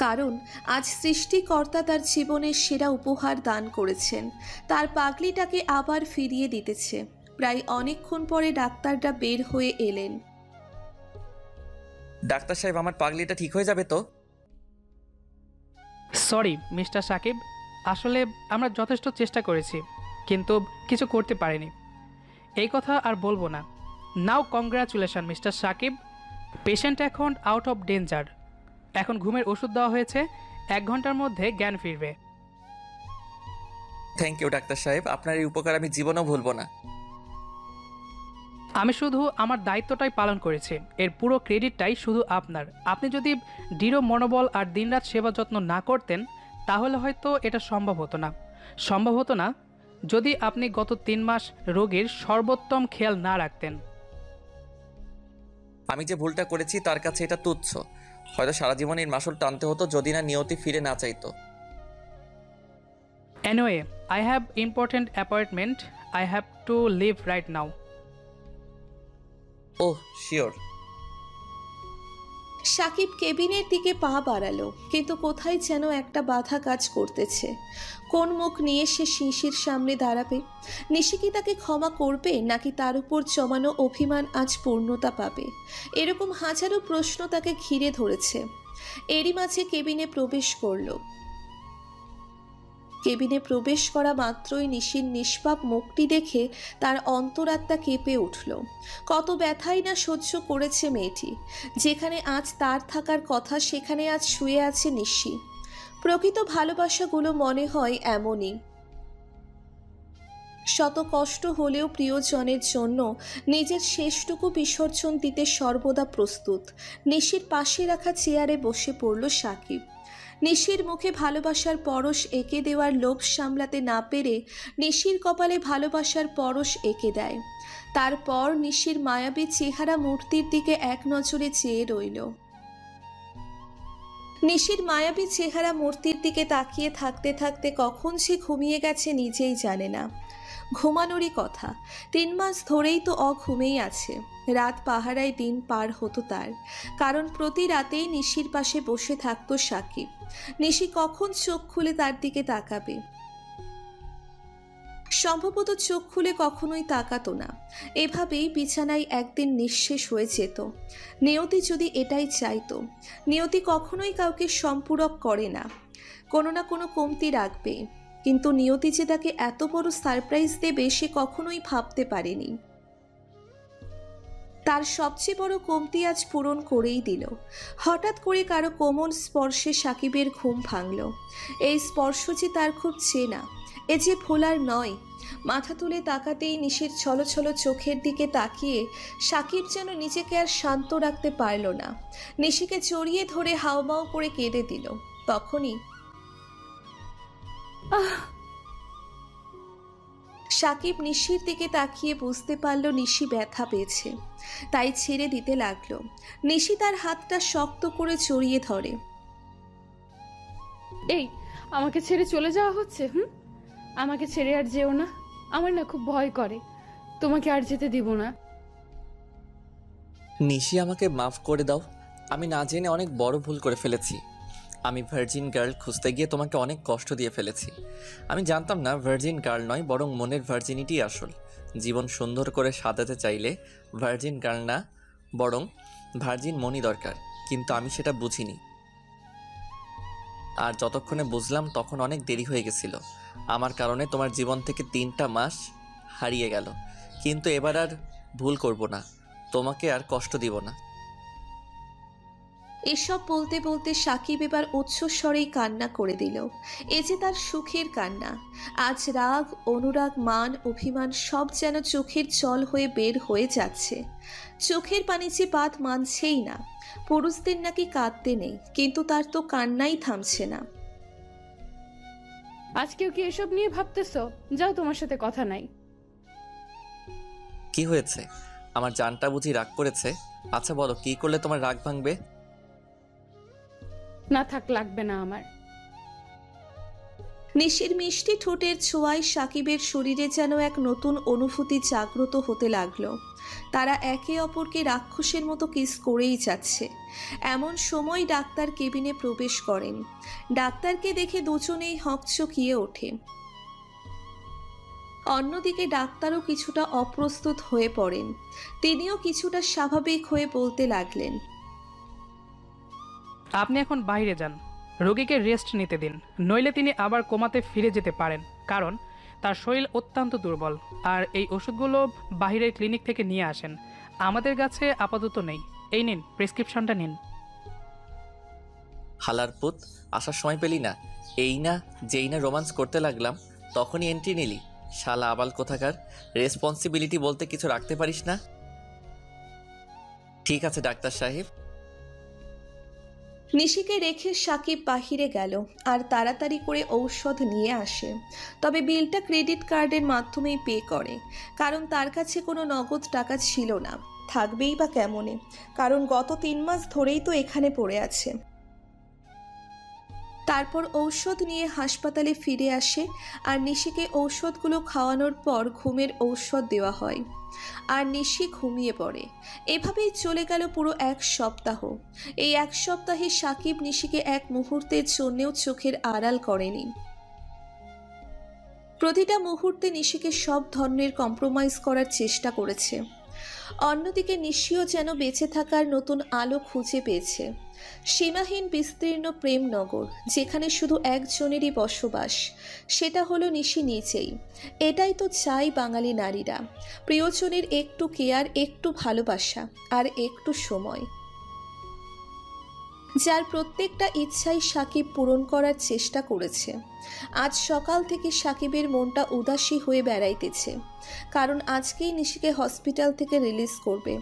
কারণ আজ সৃষ্টিকর্তা তার জীবনের সেরা উপহার দান করেছেন। তার পাগলিটাকে আবার ফিরিয়ে দিতেছে। প্রায় অনেকক্ষণ পরে ডাক্তাররা বের হয়ে এলেন।
ডাক্তার সাহেব, আমার পাগলিটা ঠিক হয়ে যাবে তো?
সরি মিস্টার সাকিব, আসলে আমরা যথেষ্ট চেষ্টা করেছি, কিন্তু কিছু করতে পারিনি। এই কথা আর বলবো না। নাও কংগ্রাচুলেশন মিস্টার সাকিব, পেশেন্ট এখন আউট অফ ডেঞ্জার। এখন ঘুমের ওষুধ দেওয়া হয়েছে, 1 ঘন্টার মধ্যে জ্ঞান ফিরবে।
থ্যাংক ইউ ডাক্তার সাহেব, আপনার এই উপকার আমি জীবনেও ভুলব না।
আমি শুধু আমার দায়িত্বটাই পালন করেছি, এর পুরো ক্রেডিটটাই শুধু আপনার। আপনি যদি দৃঢ় মনোবল আর দিনরাত সেবা যত্ন না করতেন তাহলে হয়তো এটা সম্ভব হতো না যদি আপনি গত 3 মাস রোগীর সর্বোত্তম খেয়াল না রাখতেন।
আমি যে ভুলটা করেছি তার কাছে এটা তুচ্ছ। হয়তো সারা জীবন এর মাসুল টানতে হতো যদি না নিয়তি ফিরে না চাইতো।
Anyway, I have important appointment. I have to leave right now.
Oh sure.
Shakib কেবিনের দিকে পা বাড়ালো, কিন্তু কোথায় যেন একটা বাধা কাজ করতেছে। কোন মুখ নিয়ে সে শিশির সামনে দাঁড়াবে? নিশি কি তাকে ক্ষমা করবে, নাকি তার উপর জমানো অভিমান আজ পূর্ণতা পাবে? এরকম হাজারো প্রশ্ন তাকে ঘিরে ধরেছে। এরই মাঝে কেবিনে প্রবেশ করলো। কেবিনে প্রবেশ করা মাত্রই নিশির নিষ্পাপ মুখটি দেখে তার অন্তরাত্মা কেঁপে উঠল। কত ব্যথাই না সহ্য করেছে মেয়েটি। যেখানে আজ তার থাকার কথা সেখানে আজ শুয়ে আছে নিশি। প্রকৃত ভালোবাসাগুলো মনে হয় এমনই, শত কষ্ট হলেও প্রিয়জনের জন্য নিজের শেষটুকু বিসর্জন দিতে সর্বদা প্রস্তুত। নিশির পাশে রাখা চেয়ারে বসে পড়ল সাকিব। নিশির মুখে ভালোবাসার পরশ এঁকে দেওয়ার লোভ সামলাতে না পেরে নিশির কপালে ভালোবাসার পরশ এঁকে দেয়। তারপর নিশির মায়াবী চেহারা মূর্তির দিকে এক নজরে চেয়ে রইল। নিশির মায়াবী চেহারা মূর্তির দিকে তাকিয়ে থাকতে থাকতে কখন সে ঘুমিয়ে গেছে নিজেই জানে না। ঘুমানোরই কথা, 3 মাস ধরেই তো অঘুমেই আছে। রাত পাহারায় দিন পার হতো তার, কারণ প্রতি রাতেই নিশির পাশে বসে থাকতো সাকিব। নিশি কখন চোখ খুলে তার দিকে তাকাবে? সম্ভবত চোখ খুলে কখনোই তাকাতো না। এভাবেই বিছানায় একদিন নিঃশেষ হয়ে যেত। নিয়তি যদি এটাই চাইতো। নিয়তি কখনোই কাউকে সম্পূরক করে না, কোনো না কোনো কমতি রাখবে। কিন্তু নিয়তি যে তাকে এত বড় সারপ্রাইজ দেবে সে কখনোই ভাবতে পারেনি। তার সবচেয়ে বড় কমতি আজ পূরণ করেই দিল। হঠাৎ করে কারো কোমল স্পর্শে সাকিবের ঘুম ভাঙল। এই স্পর্শ যে তার খুব চেনা, এ যে ভোলার নয়। মাথা তুলে তাকাতেই নিশির ছলছল চোখের দিকে তাকিয়ে সাকিব যেন নিজেকে আর শান্ত রাখতে পারল না। নিশিকে জড়িয়ে ধরে হাউমাউ করে কেঁদে দিল। তখনই সাকিব নিশির দিকে তাকিয়ে বুঝতে পারল নিশি ব্যথা পেয়েছে, তাই ছেড়ে দিতে লাগলো। নিশি তার হাতটা শক্ত করে জড়িয়ে ধরে।
এই, আমাকে ছেড়ে চলে যাওয়া হচ্ছে? আমাকে ছেড়ে আর যেও না, আমার না খুব ভয় করে। তোমাকে আর যেতে দিব না।
নিশি আমাকে মাফ করে দাও। আমি না জেনে অনেক বড় ভুল করে ফেলেছি। আমি ভার্জিন গার্ল খুঁজতে গিয়ে তোমাকে অনেক কষ্ট দিয়ে ফেলেছি। আমি জানতাম না ভার্জিন গার্ল নয়, বরং মনের ভার্জিনিটি আসল। জীবন সুন্দর করে সাজাতে চাইলে ভার্জিন গার্ল না, বরং ভার্জিন মনই দরকার। কিন্তু আমি সেটা বুঝিনি, আর যতক্ষণে বুঝলাম তখন অনেক দেরি হয়ে গেছিল। আমার কারণে তোমার জীবন থেকে 3টা মাস হারিয়ে গেল। কিন্তু এবার আর ভুল করব না, তোমাকে আর কষ্ট দিব না।
এসব বলতে বলতে সাকিব এবার উচ্চস্বরেই কান্না করে দিল। এ যে তার সুখের কান্না। আজ রাগ, অনুরাগ, মান, অভিমান সব যেন চোখের জল হয়ে বের হয়ে যাচ্ছে। চোখের পানি যে বাদ মানছেই না। পুরুষদের নাকি কাঁদতে নেই, কিন্তু তার তো কান্নাই থামছে না।
আজকেও কি এসব নিয়ে ভাবতেছো? যাও, তোমার সাথে কথা নাই।
কি হয়েছে? আমার জানটা বুঝি রাগ করেছে? আচ্ছা বলো, কি করলে তোমার রাগ ভাঙবে?
না থাক, লাগবে না আমার।
নিশির মিষ্টি ঠোঁটের ছোঁয়ায় সাকিবের শরীরে যেন এক নতুন অনুভূতি জাগ্রত হতে লাগলো। তারা একে অপরকে রাক্ষসের মতো কিস করেই যাচ্ছে। এমন সময় ডাক্তার কেবিনে প্রবেশ করেন। ডাক্তারকে দেখে দুজনেই হকচকিয়ে ওঠে। অন্যদিকে ডাক্তারও কিছুটা অপ্রস্তুত হয়ে পড়েন। তিনিও কিছুটা স্বাভাবিক হয়ে বলতে লাগলেন,
আপনি এখন বাইরে যান, রোগীকে রেস্ট নিতে দিন, নইলে তিনি আবার কোমাতে ফিরে যেতে পারেন। কারণ তার শরীর অত্যন্ত দুর্বল। আর এই ওষুধগুলো বাইরের ক্লিনিক থেকে নিয়ে আসেন, আমাদের কাছে আপাতত নেই। এই নিন, প্রেসক্রিপশনটা নিন।
হালার পুত, আসার সময় পেলি না? এই না যেই না রোমান্স করতে লাগলাম তখনই এন্ট্রি নিলি। শালা আবাল কোথাকার, রেসপন্সিবিলিটি বলতে কিছু রাখতে পারিস না। ঠিক আছে ডাক্তার সাহেব।
নিশিকে রেখে সাকিব বাহিরে গেল আর তাড়াতাড়ি করে ঔষধ নিয়ে আসে। তবে বিলটা ক্রেডিট কার্ডের মাধ্যমেই পে করে, কারণ তার কাছে কোনো নগদ টাকা ছিল না। থাকবেই বা কেমনে, কারণ গত 3 মাস ধরেই তো এখানে পড়ে আছে। তারপর ঔষধ নিয়ে হাসপাতালে ফিরে আসে আর নিশিকে ঔষধগুলো খাওয়ানোর পর ঘুমের ঔষধ দেওয়া হয় আর নিশি ঘুমিয়ে পড়ে। এভাবেই চলে গেল পুরো 1 সপ্তাহ। এই 1 সপ্তাহে সাকিব নিশিকে এক মুহূর্তের জন্যেও চোখের আড়াল করেনি। প্রতিটা মুহূর্তে নিশিকে সব ধরনের কম্প্রোমাইজ করার চেষ্টা করেছে। অন্যদিকে নিশিও যেন বেঁচে থাকার নতুন আলো খুঁজে পেয়েছে। সীমাহীন বিস্তীর্ণ প্রেমনগর, যেখানে শুধু একজনেরই বসবাস, সেটা হলো নিশি নিজেই। এটাই তো চাই বাঙালি নারীরা, প্রিয়জনের একটু কেয়ার, একটু ভালোবাসা আর একটু সময়। যার প্রত্যেকটা ইচ্ছাই সাকিব পূরণ করার চেষ্টা করেছে। আজ সকাল থেকে সাকিবের মনটা উদাসী হয়ে বেড়াইতেছে, কারণ আজকেই নিশিকে হসপিটাল থেকে রিলিজ করবে।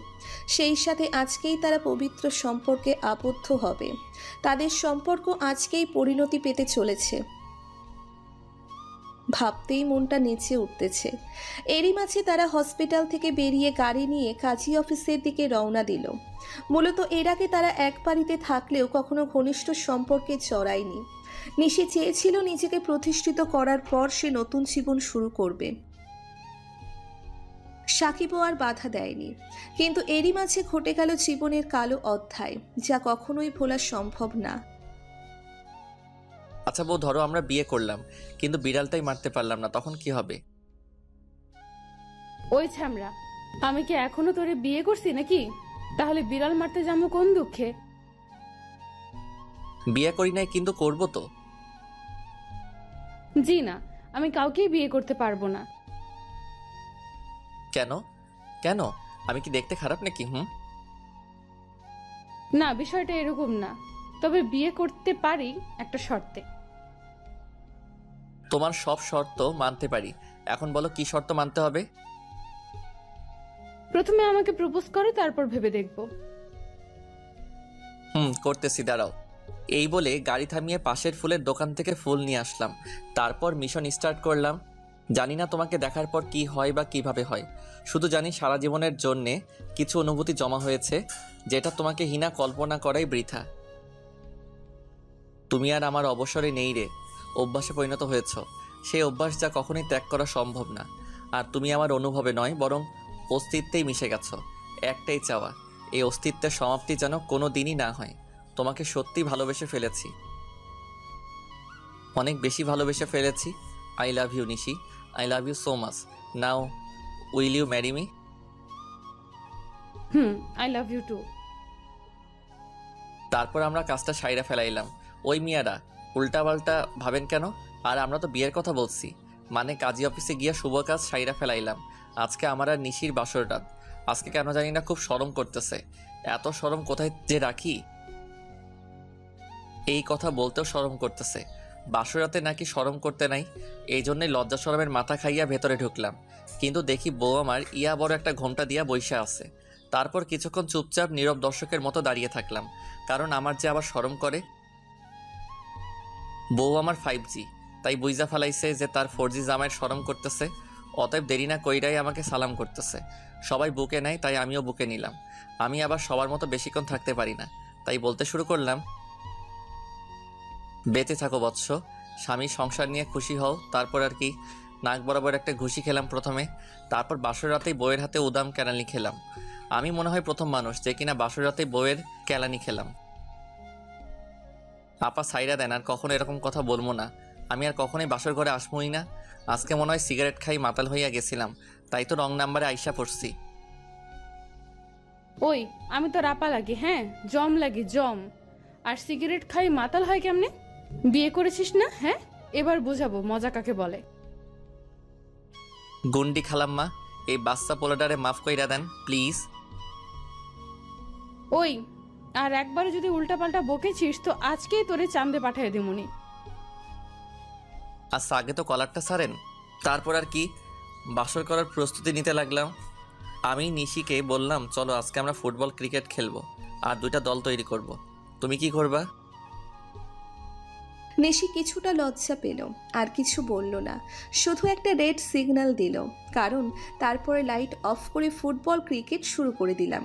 সেই সাথে আজকেই তারা পবিত্র সম্পর্কে আবদ্ধ হবে। তাদের সম্পর্ক আজকেই পরিণতি পেতে চলেছে। ভাবতেই মনটা নেচে উঠতেছে। এরই মাঝে তারা হসপিটাল থেকে বেরিয়ে গাড়ি নিয়ে কাজী অফিসের দিকে রওনা দিল। মূলত এর আগে তারা এক বাড়িতে থাকলেও কখনো ঘনিষ্ঠ সম্পর্কে জড়ায়নি। নিশি চেয়েছিল নিজেকে প্রতিষ্ঠিত করার পর সে নতুন জীবন শুরু করবে। সাকিবও আর বাধা দেয়নি, কিন্তু এরই মাঝে ঘটে গেল জীবনের কালো অধ্যায়, যা কখনোই ভোলা সম্ভব না।
আচ্ছা বউ, ধরো আমরা বিয়ে করলাম, কিন্তু বিড়ালটাই মারতে পারলাম না, তখন কি হবে?
ওই ছ্যামরা, আমি কি এখনো তোরে বিয়ে করছি নাকি? তাহলে বিড়াল মারতে যাবো কোন দুঃখে?
বিয়ে করি নাই, কিন্তু করবো তো।
জি না, আমি কাউকেই বিয়ে করতে পারবো না।
কেন কেন? আমি কি দেখতে খারাপ নাকি?
না, বিষয়টা এরকম না, তবে বিয়ে করতে পারি একটা শর্তে।
তোমার সব শর্ত মানতে পারি, এখন বলো কি শর্ত মানতে হবে?
প্রথমে আমাকে প্রপোজ করো, তারপর ভেবে দেখব।
করতেছি, দাঁড়াও। এই বলে গাড়ি থামিয়ে পাশের ফুলের দোকান থেকে ফুল নিয়ে আসলাম। তারপর মিশন স্টার্ট করলাম। জানি না তোমাকে দেখার পর কি হয় বা কিভাবে হয়, শুধু জানি সারা জীবনের জন্যে কিছু অনুভূতি জমা হয়েছে, যেটা তোমাকে হীনা কল্পনা করাই বৃথা। তুমি আর আমার অবসরে নেই রে, অভ্যাসে পরিণত হয়েছ। সেই অভ্যাস যা কখনোই ত্যাগ করা সম্ভব না। আর তুমি আমার অনুভবে নয়, বরং অস্তিত্বেই মিশে গেছো। একটাই চাওয়া, এই অস্তিত্বের সমাপ্তি যেন কোনো দিনই না হয়। তোমাকে সত্যি ভালোবেসে ফেলেছি, অনেক বেশি ভালোবেসে ফেলেছি। I love you Nishi, I love you so much. Now will you marry me?
I love you too.
তারপর আমরা কাজটা সাইরা ফেলাইলাম। ওই মিয়ারা উল্টাপাল্টা ভাবেন কেন? আর আমরা তো বিয়ের কথা বলছি, মানে কাজী অফিসে গিয়ে শুভ কাজ সাইরা ফেলাইলাম। আজকে আমার আর নিশির বাসর রাত। আজকে কেন জানি না খুব শরম করতেছে। এত শরম কোথায় যে রাখি, এই কথা বলতেও শরম করতেছে। বাসরাতে নাকি শরম করতে নাই, এই জন্যই লজ্জা শরমের মাথা খাইয়া ভেতরে ঢুকলাম। কিন্তু দেখি বউ আমার ইয়া বড় একটা ঘোমটা দিয়া বইসা আছে। তারপর কিছুক্ষণ চুপচাপ নীরব দর্শকের মতো দাঁড়িয়ে থাকলাম, কারণ আমার যে আবার শরম করে। বউ আমার 5G, তাই বুইজা ফেলাইছে যে তার 4G জামাইয়ের শরম করতেছে। অতএব দেরি না কইরাই আমাকে সালাম করতেছে। সবাই বুকে নেয়, তাই আমিও বুকে নিলাম। আমি আবার সবার মতো বেশিক্ষণ থাকতে পারি না, তাই বলতে শুরু করলাম, বেঁচে থাকো বৎস, স্বামী সংসার নিয়ে খুশি হও। তারপর আর কি, নাক বরাবর একটা ঘুষি খেলাম প্রথমে। তারপর বাসর রাতেই বউয়ের হাতে উদাম কেলানি খেলাম। আমি মনে হয় প্রথম মানুষ যে কিনা বাসর রাতেই বউয়ের কেলানি খেলাম। আপা সাইরা দেন, আর কখনো এরকম কথা বলবো না। আমি আর কখনোই বাসর ঘরে আসবোই না। আজকে মনে হয় সিগারেট খাই মাতাল হইয়া গেছিলাম, তাই তো রং নাম্বারে আইসা পড়ছি।
ওই, আমি তো রাপা লাগি, হ্যাঁ জম লাগি জম। আর সিগারেট খাই মাতাল হয় কেমনে? বিয়ে করেছিস না? হ্যাঁ, এবার বুঝাবো মজা কাকে বলে।
গুন্ডি খালাম্মা, এই বাচ্চা পোলাটারে মাফ কইরা দেন প্লিজ।
ওই, আর একবার যদি উল্টাপাল্টা বকেছিস তো আজকেই তোরে চান্দে পাঠিয়ে দিমুনি।
আচ্ছা আগে তো কলারটা ছাড়েন। তারপর আর কি, বাসর করার প্রস্তুতি নিতে লাগলাম। আমি নিশিকে বললাম, চলো আজকে আমরা ফুটবল ক্রিকেট খেলবো আর 2টা দল তৈরি করব। তুমি কি করবা?
নিশি কিছুটা লজ্জা পেল, আর কিছু বলল না, শুধু একটা রেড সিগন্যাল দিল। কারণ তারপরে লাইট অফ করে ফুটবল ক্রিকেট শুরু করে দিলাম।